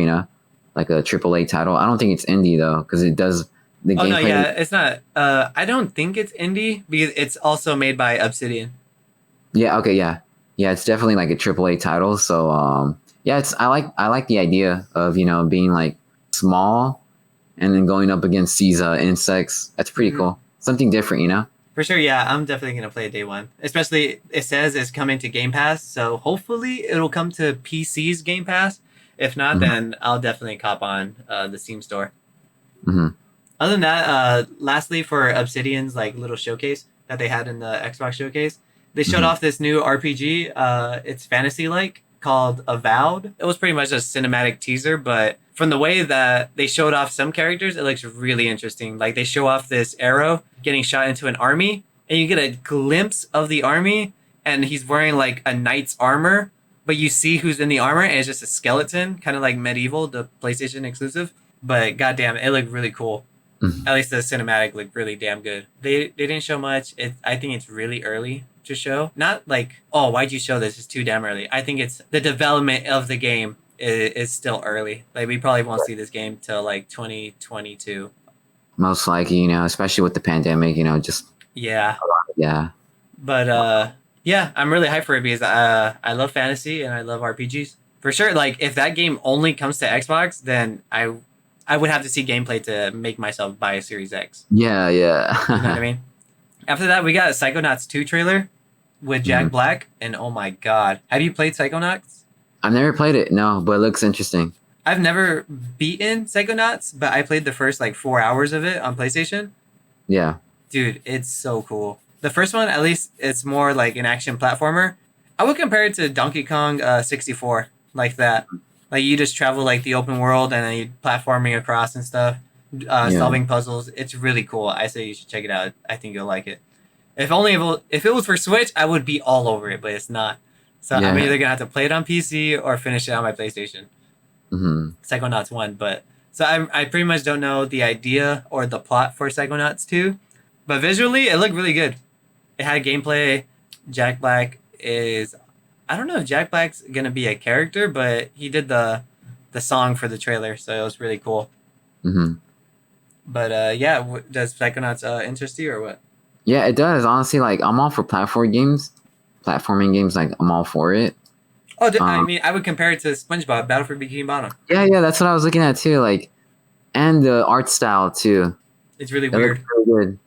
like a AAA title. I don't think it's indie though, because it does the Oh no, gameplay. yeah, it's not. I don't think it's indie because it's also made by Obsidian. Yeah, okay, yeah, yeah. It's definitely like a AAA title. So yeah, I like the idea of being like small and then going up against these insects. That's pretty Mhm. cool. Something different. For sure, yeah, I'm definitely gonna play it day one. Especially, it says it's coming to Game Pass, so hopefully it'll come to PC's Game Pass. If not, Mhm. then I'll definitely cop on the Steam store. Hmm. Other than that, lastly, for Obsidian's like little showcase that they had in the Xbox showcase, they showed Mhm. off this new RPG. It's fantasy like called Avowed. It was pretty much a cinematic teaser, but from the way that they showed off some characters, it looks really interesting. Like they show off this arrow getting shot into an army, and you get a glimpse of the army, and he's wearing like a knight's armor, but you see who's in the armor, and it's just a skeleton, kind of like Medieval, the PlayStation exclusive. But goddamn, it looked really cool. Mhm. At least the cinematic looked really damn good. They didn't show much. I think it's really early to show. Not like, oh, why'd you show this? It's too damn early. I think it's the development of the game is still early. Like we probably won't see this game till like 2022. Most likely, especially with the pandemic, just Yeah, yeah. but yeah, I'm really hyped for it because I love fantasy and I love RPGs for sure. Like if that game only comes to Xbox, then I would have to see gameplay to make myself buy a Series X. Yeah, yeah. You know what I mean? After that, we got a Psychonauts 2 trailer with Jack Mhm. Black, and oh my god. Have you played Psychonauts? I've never played it, no, but it looks interesting. I've never beaten Psychonauts, but I played the first like 4 hours of it on PlayStation. Yeah. Dude, it's so cool. The first one, at least, it's more like an action platformer. I would compare it to Donkey Kong 64, like that. Like you just travel like the open world and then you platforming across and stuff, Yeah, solving puzzles. It's really cool. I say you should check it out. I think you'll like it. If it was for Switch, I would be all over it, but it's not. So I'm yeah. either gonna have to play it on PC or finish it on my PlayStation. Hmm. Psychonauts 1, but so I pretty much don't know the idea or the plot for Psychonauts 2, but visually it looked really good. It had gameplay. Jack Black is I don't know if Jack Black's gonna be a character, but he did the song for the trailer, so it was really cool. Hmm. But yeah, does Psychonauts interest you or what? Yeah, it does. Honestly, like I'm all for platforming games. Like I'm all for it. Oh, I Um, mean, I would compare it to SpongeBob Battle for Bikini Bottom. yeah, yeah, that's what I was looking at too. Like, and the art style too. It's really It looks weird. really good.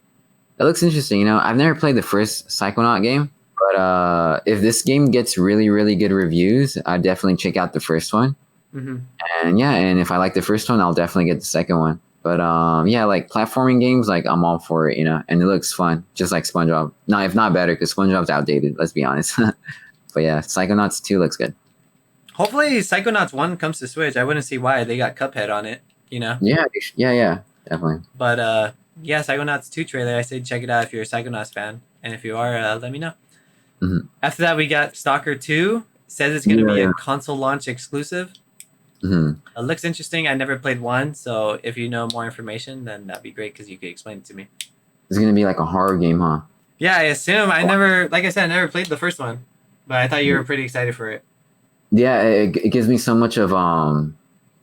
It looks interesting. You know, I've never played the first Psychonaut game, but if this game gets really, really good reviews, I'd definitely check out the first one. Hmm. And yeah, and if I like the first one, I'll definitely get the second one. But yeah, like platforming games, like I'm all for it, you know, and it looks fun, just like SpongeBob. No, if not better, because SpongeBob's outdated. Let's be honest. But yeah, Psychonauts 2 looks good. Hopefully, Psychonauts 1 comes to Switch. I wouldn't see why they got Cuphead on it, you know. Yeah, yeah, yeah, definitely. But yeah, Psychonauts 2 trailer. I say check it out if you're a Psychonauts fan, and if you are, let me know. Hmm. After that, we got Stalker 2. Says it's going to Yeah, be a yeah. console launch exclusive. Hmm. It looks interesting. I never played one, so if you know more information, then that'd be great because you could explain it to me. It's gonna be like a horror game, huh? Yeah, I assume. I never, like I said, I never played the first one, but I thought you were pretty excited for it. Yeah, it gives me so much of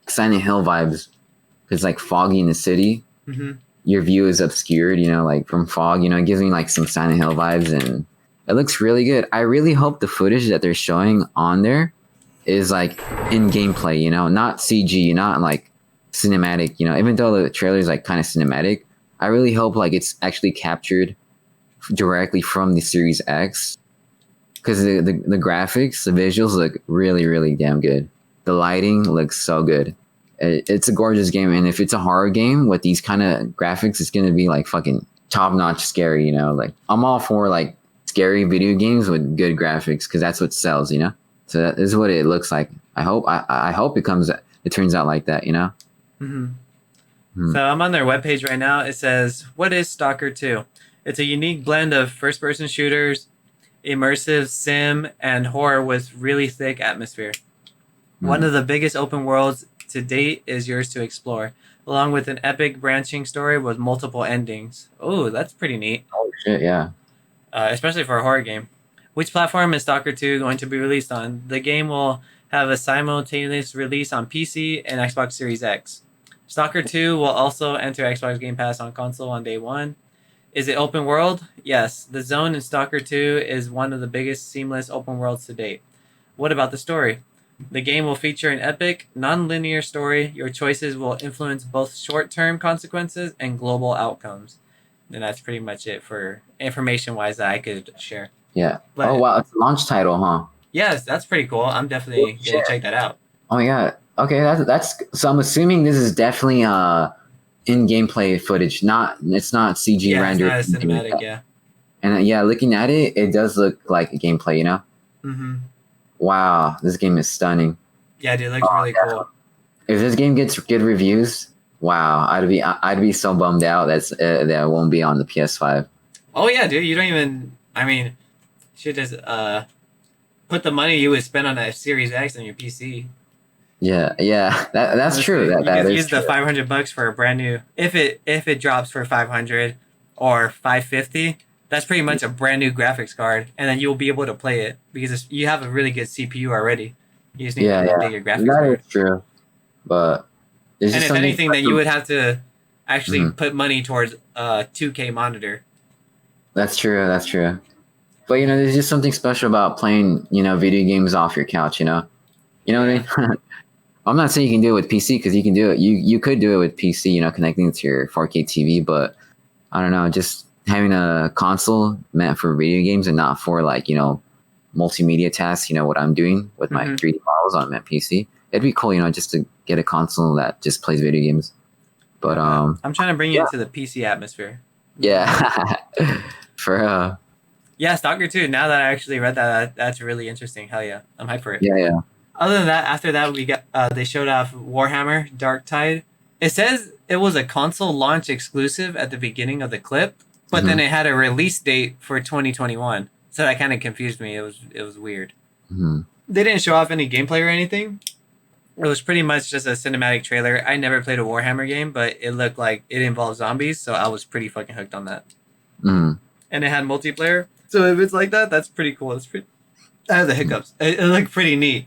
Silent Hill vibes. It's like foggy in the city. Hmm. Your view is obscured, you know, like from fog. You know, it gives me like some Silent Hill vibes, and it looks really good. I really hope the footage that they're showing on there is like in gameplay, you know, not CG, not like cinematic, you know. Even though the trailer is like kind of cinematic, I really hope like it's actually captured directly from the Series X because the graphics, the visuals look really, really damn good. The lighting looks so good. It's a gorgeous game, and if it's a horror game with these kind of graphics, it's gonna be like fucking top notch scary. You know, like I'm all for like scary video games with good graphics because that's what sells. You know, so that is what it looks like. I hope it turns out like that. You know. Hmm. Hmm. So I'm on their webpage right now. It says, "What is Stalker 2? It's a unique blend of first-person shooters, immersive sim, and horror with really thick atmosphere. One Hmm. of the biggest open worlds to date is yours to explore, along with an epic branching story with multiple endings." Oh, that's pretty neat, Oh shit! Yeah. especially for a horror game. Which platform is Stalker 2 going to be released on? The game will have a simultaneous release on PC and Xbox Series X. Stalker 2 will also enter Xbox Game Pass on console on day one. Is it open world? Yes. The zone in Stalker 2 is one of the biggest seamless open worlds to date. What about the story? The game will feature an epic, non-linear story. Your choices will influence both short-term consequences and global outcomes. And that's pretty much it for information-wise that I could share. Yeah. Oh But wow, it's a launch title, huh? yes, that's pretty cool. I'm Oh, definitely gonna shit. check that out. Oh my god. Okay, that's so. I'm assuming this is definitely in gameplay footage. Not it's not CG Yeah, it's rendered. not a Anything like cinematic. that. Yeah. And yeah, looking at it, it does look like a gameplay. You know. Mm-hmm. Wow, this game is stunning. Yeah, dude, it looks really cool. If this game gets good reviews, wow, I'd be so bummed out that it won't be on the PS5. Oh yeah, dude. You don't even. I mean, should just put the money you would spend on a Series X on your PC. Yeah, yeah, that's true. Honestly, you That could is use the true. $500 for a brand new. If it drops for 500 or 550, that's pretty much a brand new graphics card, and then you'll be able to play it because you have a really good CPU already. You just need to Yeah, yeah, update your graphics that card. is true. But there's And just if something anything, then you special. would have to actually Mhm. put money towards a 2K monitor. That's true. That's true. But you know, there's just something special about playing, you know, video games off your couch. You know what Yeah. I mean? I'm not saying you can do it with PC because you can do it. You could do it with PC, you know, connecting it to your 4K TV. But I don't know, just having a console meant for video games and not for like multimedia tasks. You know what I'm doing with my Hmm. 3D models on my PC. It'd be cool, you know, just to get a console that just plays video games. But Okay. I'm trying to bring you yeah, into the PC atmosphere. yeah. For Yeah, Stalker 2. Now that I actually read that, that's really interesting. Hell yeah. I'm hyped for it. yeah. Other than that, after that, we got they showed off Warhammer Dark Tide. It says it was a console launch exclusive at the beginning of the clip, but then Mm-hmm. it had a release date for 2021. So that kind of confused me. It was weird. Mm-hmm. They didn't show off any gameplay or anything. It was pretty much just a cinematic trailer. I never played a Warhammer game, but it looked like it involved zombies, so I was pretty fucking hooked on that. Mm-hmm. And it had multiplayer. So if it's like that, that's pretty cool. It's pretty. I have the hiccups. It looked pretty neat.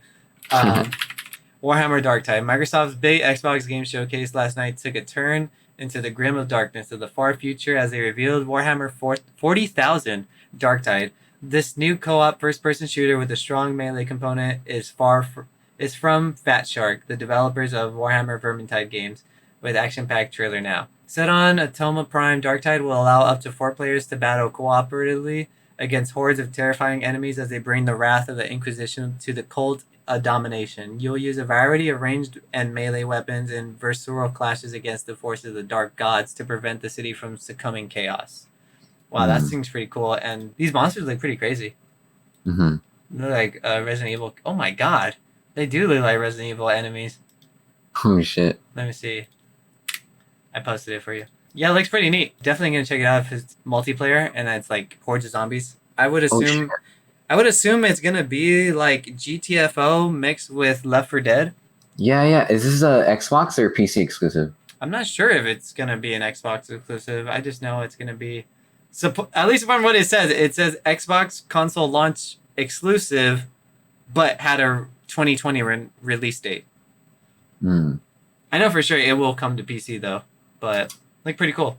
Warhammer Dark Tide. Microsoft's big Xbox game showcase last night took a turn into the grim of darkness of the far future as they revealed Warhammer 40,000 Dark Tide. This new co-op first-person shooter with a strong melee component is from Fat Shark, the developers of Warhammer Vermintide games, with action-packed trailer now. Set on Atoma Prime, Dark Tide will allow up to 4 players to battle cooperatively against hordes of terrifying enemies as they bring the wrath of the Inquisition to the cult of domination. You'll use a variety of ranged and melee weapons in versatile clashes against the forces of the dark gods to prevent the city from succumbing chaos. Wow, that seems pretty cool. And these monsters look pretty crazy. Mm-hmm. They're like Resident Evil. Oh my god. They do look like Resident Evil enemies. Oh shit. Let me see. I posted it for you. Yeah, it looks pretty neat. Definitely gonna check it out if it's multiplayer and it's like hordes of zombies. I would assume it's gonna be like GTFO mixed with Left 4 Dead. Yeah. Is this a Xbox or PC exclusive? I'm not sure if it's gonna be an Xbox exclusive. I just know it's gonna be, at least from what it says Xbox console launch exclusive, but had a 2020 release date. Mm. I know for sure it will come to PC though, but like pretty cool.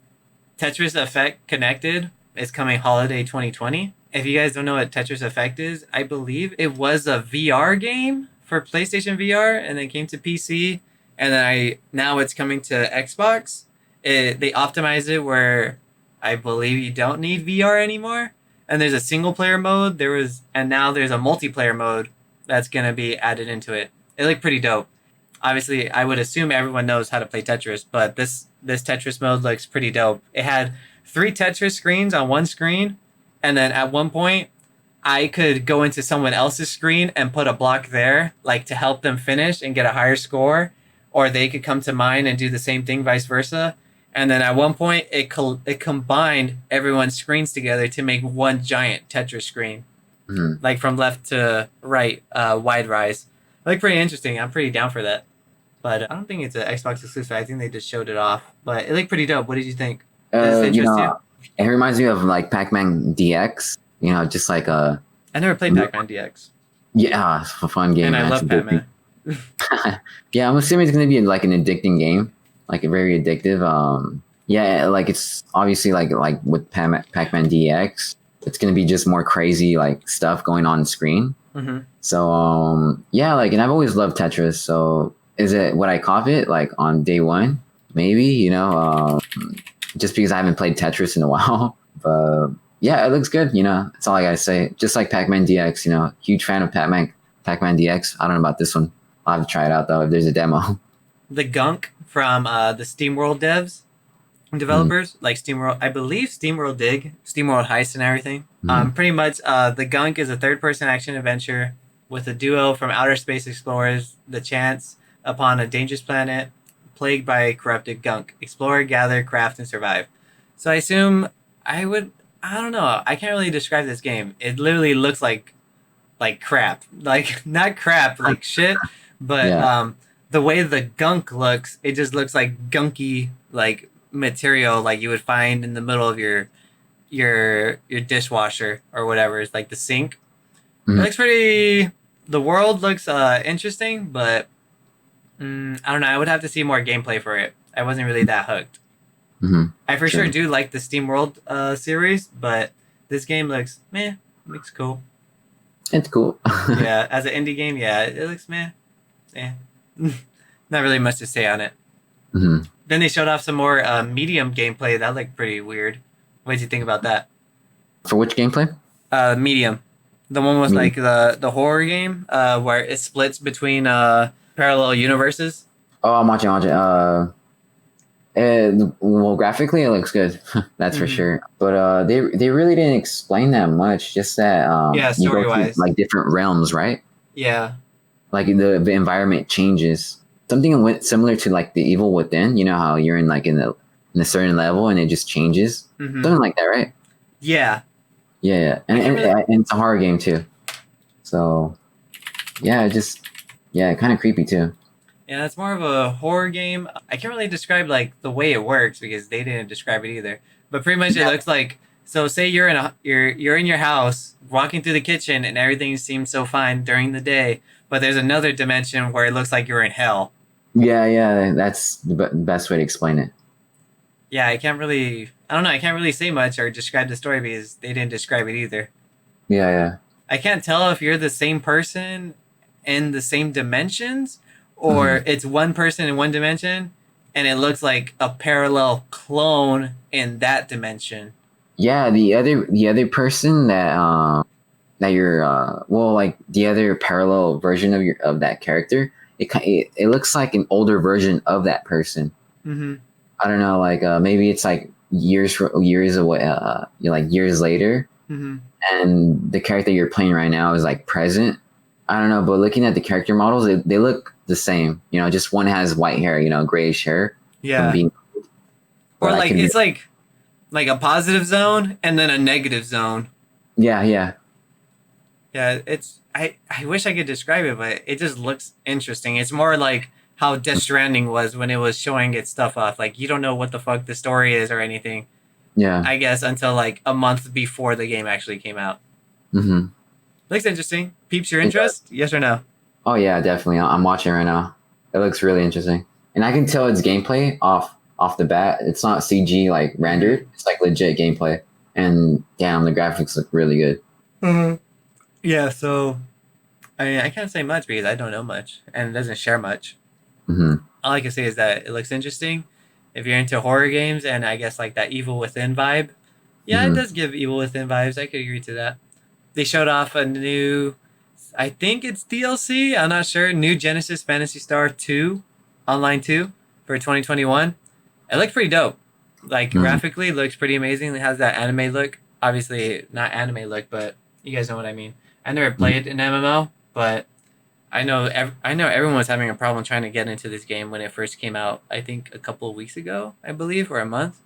Tetris Effect Connected is coming holiday 2020. If you guys don't know what Tetris Effect is, I believe it was a VR game for PlayStation VR and then came to PC, and then now it's coming to Xbox. They optimized it where I believe you don't need VR anymore. And there's a single player mode. And now there's a multiplayer mode that's gonna be added into it. It looked pretty dope. Obviously, I would assume everyone knows how to play Tetris, but this Tetris mode looks pretty dope. It had 3 Tetris screens on one screen, and then at one point, I could go into someone else's screen and put a block there, like to help them finish and get a higher score, or they could come to mine and do the same thing, vice versa. And then at one point, it combined everyone's screens together to make one giant Tetris screen, like from left to right, wide rise. Like pretty interesting. I'm pretty down for that. But I don't think it's an Xbox exclusive. I think they just showed it off. But it looked pretty dope. What did you think? Does it interest you? It reminds me of like Pac-Man DX. Just like I never played Pac-Man DX. Yeah, it's a fun game. And I love Pac-Man. Yeah, I'm assuming it's gonna be like an addicting game, like a very addictive. Yeah, like it's obviously like with Pac-Man DX, it's gonna be just more crazy like stuff going on screen. Mm-hmm. So yeah, like, and I've always loved Tetris. So is it would I cop it like on day one? Maybe just because I haven't played Tetris in a while, but yeah, it looks good. That's all I gotta say. Just like Pac-Man DX, huge fan of Pac-Man DX. I don't know about this one. I'll have to try it out though if there's a demo. The gunk from the SteamWorld developers, like SteamWorld, I believe SteamWorld Dig, SteamWorld Heist and everything. Pretty much the gunk is a third-person action adventure with a duo from outer space explorers, the chance upon a dangerous planet plagued by corrupted gunk. Explore, gather, craft, and survive. So I assume I don't know. I can't really describe this game. It literally looks like crap. Like, not crap, like shit, but Yeah. The way the gunk looks, it just looks like gunky, like material like you would find in the middle of your dishwasher or whatever. It's like the sink. It looks pretty. The world looks interesting, but I don't know. I would have to see more gameplay for it. I wasn't really that hooked. I for sure do like the SteamWorld series, but this game looks meh. Looks cool. It's cool. Yeah, as an indie game, yeah, it looks meh. Yeah, not really much to say on it. Then they showed off some more medium gameplay. That looked pretty weird. What did you think about that? For which gameplay? Medium. The one with like the horror game where it splits between parallel universes. Oh, I'm watching. Well, graphically it looks good, that's for Mm-hmm. sure. But they really didn't explain that much. Just that Yeah, you go story to wise. like different realms, right? Yeah. Like the environment changes. Something went similar to like the Evil Within. You know how you're in like in a certain level and it just changes. Mm-hmm. Something like that, right? Yeah. Yeah, yeah. I can't really. And it's a horror game too. So yeah, kind of creepy too. Yeah, it's more of a horror game. I can't really describe like the way it works because they didn't describe it either. But pretty much it Yeah, looks like so. Say you're in your house, walking through the kitchen, and everything seems so fine during the day. But there's another dimension where it looks like you're in hell. yeah, yeah. That's the best way to explain it. Yeah, I can't really. I don't know. I can't really say much or describe the story because they didn't describe it either. Yeah, yeah. I can't tell if you're the same person in the same dimensions or Mhm. it's one person in one dimension and it looks like a parallel clone in that dimension. Yeah, the other person that you're well like the other parallel version of your of that character, it looks like an older version of that person. Mm-hmm. I don't know, like maybe it's like years away, like years later, Mm-hmm. and the character you're playing right now is like present. I don't know, but looking at the character models, they look the same. You know, just one has white hair, you know, grayish hair from Yeah. being, Or but I like could be, it's like a positive zone and then a negative zone. yeah, yeah. Yeah, it's I wish I could describe it, but it just looks interesting. It's more like how Death Stranding was when it was showing its stuff off. Like you don't know what the fuck the story is or anything, Yeah. I guess, until like a month before the game actually came out. Mm-hmm. Looks interesting. Peeps your It does. interest? Yes or no? Oh yeah, definitely. I'm watching right now. It looks really interesting, and I can tell it's gameplay off the bat. It's not CG like Mm-hmm. rendered. It's like legit gameplay. And damn, the graphics look really good. Mm-hmm. Yeah, so I mean, I can't say much because I don't know much and it doesn't share much. Hmm. All I can say is that it looks interesting. If you're into horror games and I guess like that Evil Within vibe, yeah, it Hmm. does give Evil Within vibes. I could agree to that. They showed off a new, I think it's DLC. I'm not sure. New Genesis Fantasy Star 2, Online 2 for 2021. It looks pretty dope. Like Hmm. graphically, it looks pretty amazing. It has that anime look. Obviously, not anime look, but you guys know what I mean. I never played an MMO, but I know everyone was having a problem trying to get into this game when it first came out. I think a couple of weeks ago, I believe, or a month.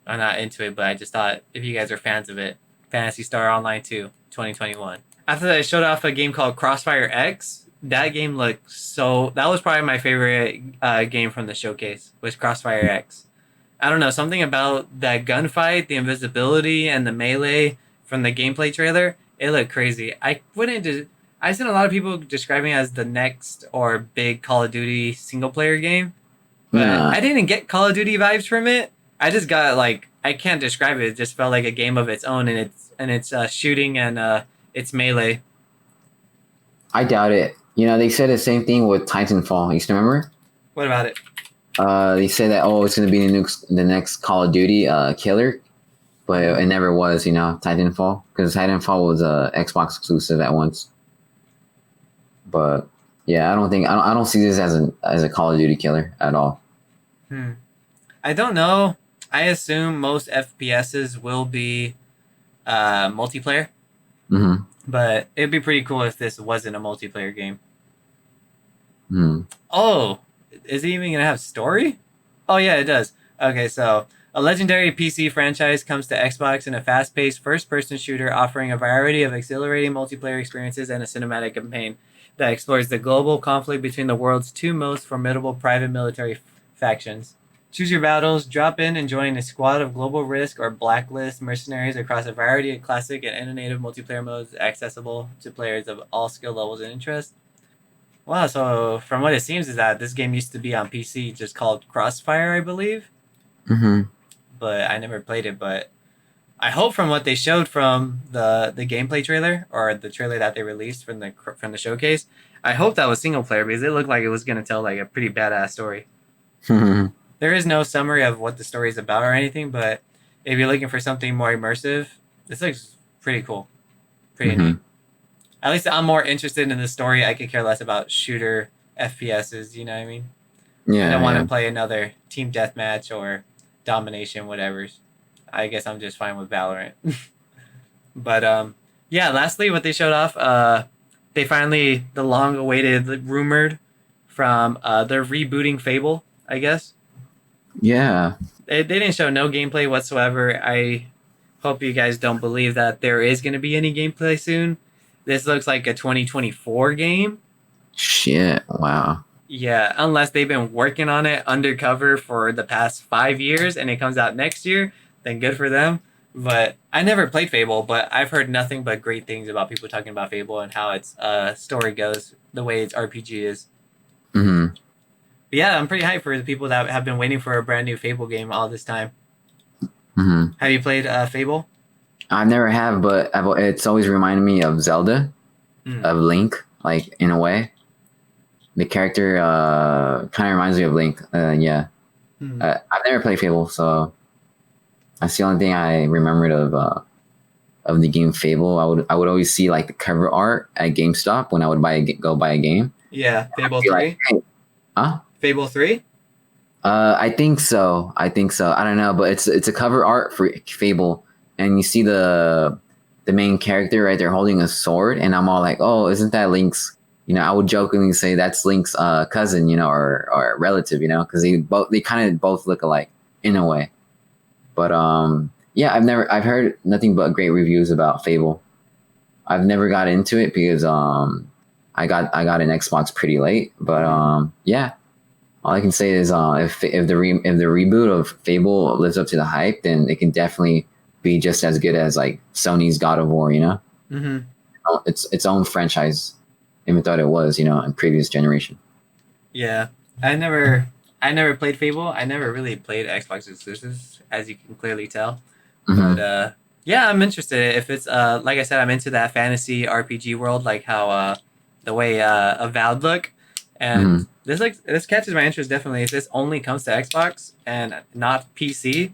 I'm not into it, but I just thought if you guys are fans of it, Fantasy Star Online 2, 2021. After that, I showed off a game called Crossfire X. That game looked so. That was probably my favorite game from the showcase. Was Crossfire X. I don't know, something about that gunfight, the invisibility, and the melee from the gameplay trailer. It looked crazy. I wouldn't. I've seen a lot of people describing it as the next or big Call of Duty single player game, but Nah, I didn't get Call of Duty vibes from it. I just got like I can't describe it. It just felt like a game of its own, and it's shooting and it's melee. I doubt it. You know, they said the same thing with Titanfall. You still remember? What about it? They said that it's gonna be the next Call of Duty killer, but Mm-hmm. it never was. You know, Titanfall, because Titanfall was a Xbox exclusive at once. But yeah, I don't see this as a Call of Duty killer at all. Hmm. I don't know. I assume most FPSs will be multiplayer, Hmm. but it'd be pretty cool if this wasn't a multiplayer game. Hmm. Oh, is it even gonna have story? Oh yeah, it does. Okay, so a legendary PC franchise comes to Xbox in a fast-paced first-person shooter offering a variety of exhilarating multiplayer experiences and a cinematic campaign that explores the global conflict between the world's two most formidable private military factions. Choose your battles, drop in and join a squad of global risk or blacklist mercenaries across a variety of classic and innovative multiplayer modes accessible to players of all skill levels and interests. Wow, so from what it seems is that this game used to be on PC just called Crossfire, I believe, Hmm. but I never played it, but I hope from what they showed from the gameplay trailer or the trailer that they released from the showcase, I hope that was single player because it looked like it was going to tell like a pretty badass story. Hmm. There is no summary of what the story is about or anything, but if you're looking for something more immersive, this looks pretty cool, pretty neat. Hmm. At least I'm more interested in the story. I could care less about shooter FPSs. You know what I mean? I don't Yeah, want yeah. to play another team deathmatch or domination, whatever. I guess I'm just fine with Valorant. But yeah. Lastly, what they showed off, they finally the long awaited, rumored from they're rebooting Fable. I guess Yeah. they didn't show no gameplay whatsoever. I hope you guys don't believe that there is going to be any gameplay soon. This looks like a 2024 game. Shit. Wow. Yeah, unless they've been working on it undercover for the past 5 years and it comes out next year, then good for them. But I never played Fable, but I've heard nothing but great things about people talking about Fable and how its story goes, the way its RPG is. Hmm. But yeah, I'm pretty hyped for the people that have been waiting for a brand new Fable game all this time. Hmm. Have you played Fable? I never have, but it's always reminded me of Zelda, Mm. of Link, like in a way. The character kind of reminds me of Link. Yeah. Mm. I've never played Fable, so that's the only thing I remembered of the game Fable. I would always see like the cover art at GameStop when I would go buy a game. Yeah, I'd Fable be like, 3. hey, huh? Fable 3? I think so. I think so. I don't know, but it's a cover art for Fable, and you see the main character right there holding a sword, and I'm all like, oh, isn't that Link's? I would jokingly say that's Link's cousin, or relative, because they kind of both look alike in a way. But yeah, I've heard nothing but great reviews about Fable. I've never got into it because I got an Xbox pretty late, but Mm. yeah. All I can say is, if the reboot of Fable lives up to the hype, then it can definitely be just as good as like Sony's God of War. Mm-hmm. Its own franchise. Even thought it was, in previous generation. Yeah, I never played Fable. I never really played Xbox exclusives, as you can clearly tell. But Hmm. yeah, I'm interested. If it's like I said, I'm into that fantasy RPG world, like how the way Avowed look, and Hmm. this catches my interest definitely. If this only comes to Xbox and not PC,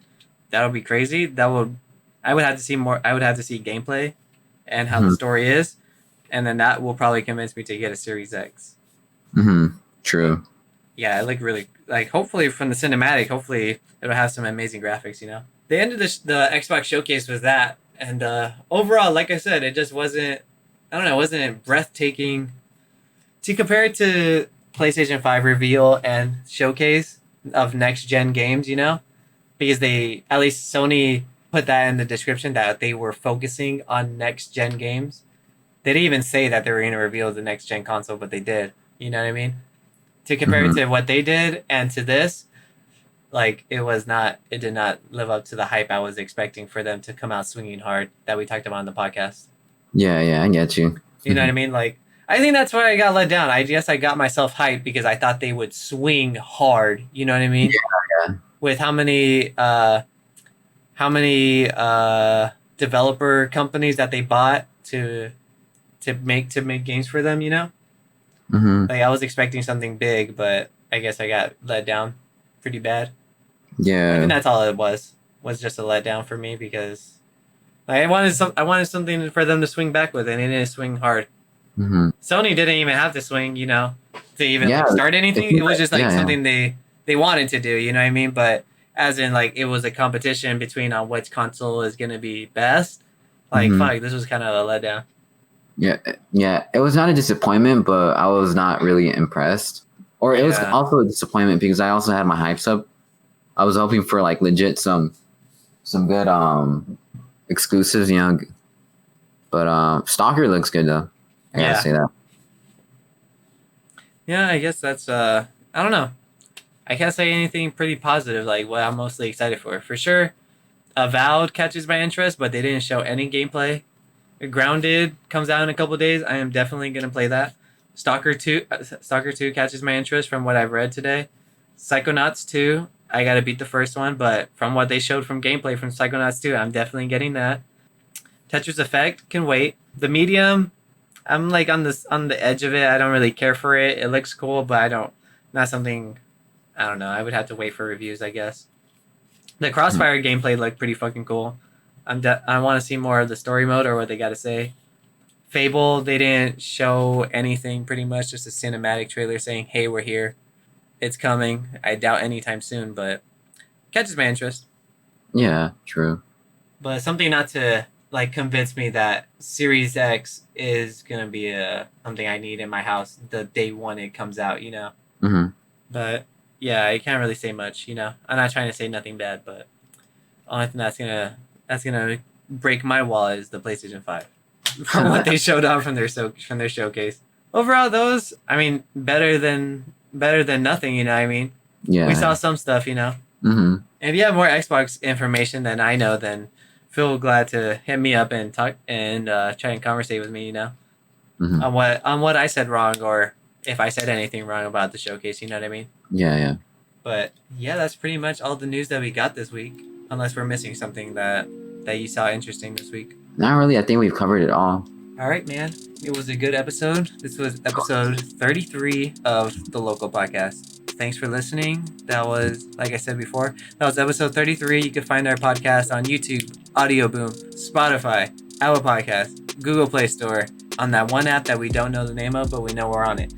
that'll be crazy. I would have to see more. I would have to see gameplay and how the Hmm. story is, and then that will probably convince me to get a Series X. Hmm. But True. yeah, it looked really like. Hopefully, from the cinematic, hopefully it'll have some amazing graphics. They ended the Xbox showcase with that, and overall, like I said, it just wasn't. I don't know, wasn't it breathtaking to compare it to PlayStation 5 reveal and showcase of next gen games. Because they at least Sony put that in the description that they were focusing on next gen games. They didn't even say that they were going to reveal the next gen console, but they did. You know what I mean? To compare it Hmm. to what they did and to this, like it did not live up to the hype I was expecting for them to come out swinging hard that we talked about on the podcast. Yeah, yeah, I get you. You know what I mean? Like I think that's why I got let down. I guess I got myself hyped because I thought they would swing hard. You know what I mean? Yeah. With how many developer companies that they bought to make games for them. Hmm. Like I was expecting something big, but I guess I got let down pretty bad. I think Yeah. that's all it was just a letdown for me because I wanted something for them to swing back with, and they didn't swing hard. Hmm. Sony didn't even have to swing, to even Yeah. like start It anything. It seems was like, just like yeah, yeah. something they wanted to do. You know what I mean? But as in like it was a competition between on which console is gonna be best. Like Hmm. fuck, this was kind of a letdown. Yeah, yeah. It was not a disappointment, but I was not really impressed. Or it was Yeah, also a disappointment because I also had my hypes up. I was hoping for like legit some good exclusives, But Stalker looks good though. I gotta yeah, say that. yeah. I guess that's I don't know. I can't say anything pretty positive like what I'm mostly excited for. For sure, Avowed catches my interest, but they didn't show any gameplay. Grounded comes out in a couple days. I am definitely gonna play that. Stalker 2 catches my interest from what I've read today. Psychonauts 2, I gotta beat the first one, but from what they showed from gameplay from Psychonauts 2, I'm definitely getting that. Tetris Effect can wait. The Medium, I'm like on the edge of it. I don't really care for it. It looks cool, but not something. I don't know. I would have to wait for reviews, I guess. The Crossfire gameplay looked pretty fucking cool. I want to see more of the story mode or what they got to say. Fable, they didn't show anything pretty much, just a cinematic trailer saying, "Hey, we're here." it's coming. I doubt anytime soon, but catches my interest. Yeah, true. But something not to like convince me that Series X is gonna be something I need in my house the day one it comes out, you know. Hmm. But yeah, I can't really say much, you know. I'm not trying to say nothing bad, but only thing that's gonna break my wallet is the PlayStation 5 from what they showed off from their showcase. Overall, those I mean better than nothing, you know what I mean. Yeah. We saw some stuff, you know. Hmm. And if you have more Xbox information than I know, then feel glad to hit me up and talk and try and conversate with me, you know, Hmm. on what I said wrong or if I said anything wrong about the showcase. You know what I mean? Yeah, yeah. But yeah, that's pretty much all the news that we got this week. Unless we're missing something that you saw interesting this week. Not really. I think we've covered it all. All right, man. It was a good episode. This was episode 33 of the local podcast. Thanks for listening. That was, like I said before, that was episode 33. You can find our podcast on YouTube, Audioboom, Spotify, Apple Podcast, Google Play Store, on that one app that we don't know the name of, but we know we're on it.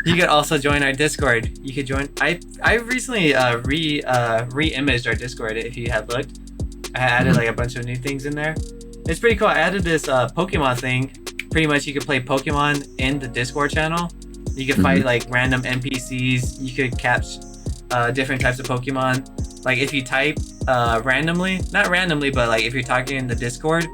You could also join our Discord. You could join. I recently re-imaged our Discord. If you had looked, I added like a bunch of new things in there. It's pretty cool. I added this Pokemon thing. Pretty much, you could play Pokemon in the Discord channel. You could fight like random NPCs. You could catch different types of Pokemon. Like if you type randomly, not randomly, but like if you're talking in the Discord,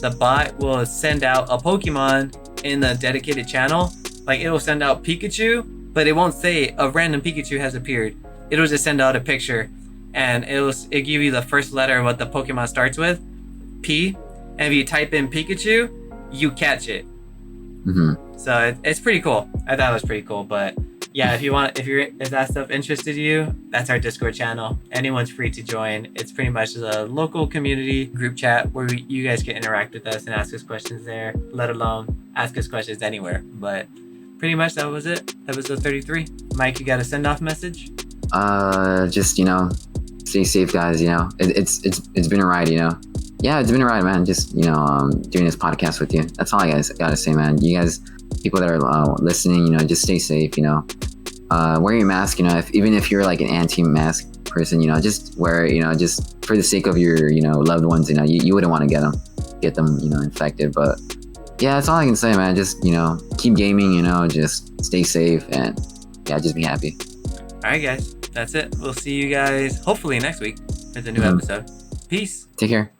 the bot will send out a Pokemon in the dedicated channel. Like it will send out Pikachu, but it won't say a random Pikachu has appeared. It'll just send out a picture, and it'll give you the first letter of what the Pokemon starts with, P. And if you type in Pikachu, you catch it. Mm-hmm. So it's pretty cool. I thought it was pretty cool. But yeah, if that stuff interested you, that's our Discord channel. Anyone's free to join. It's pretty much a local community group chat where you guys can interact with us and ask us questions there, let alone ask us questions anywhere. But pretty much that was it. Episode 33. Mike, you got a send-off message? Just stay safe, guys. It's been a ride. Yeah, it's been a ride, man. Just doing this podcast with you. That's all I gotta say, man. You guys, people that are listening, just stay safe. Wear your mask. Even if you're like an anti-mask person, just wear it. Just for the sake of your loved ones. You wouldn't want to get them infected. But yeah, that's all I can say, man. Just keep gaming. Just stay safe and yeah, just be happy. All right, guys. That's it. We'll see you guys hopefully next week with a new episode. Peace. Take care.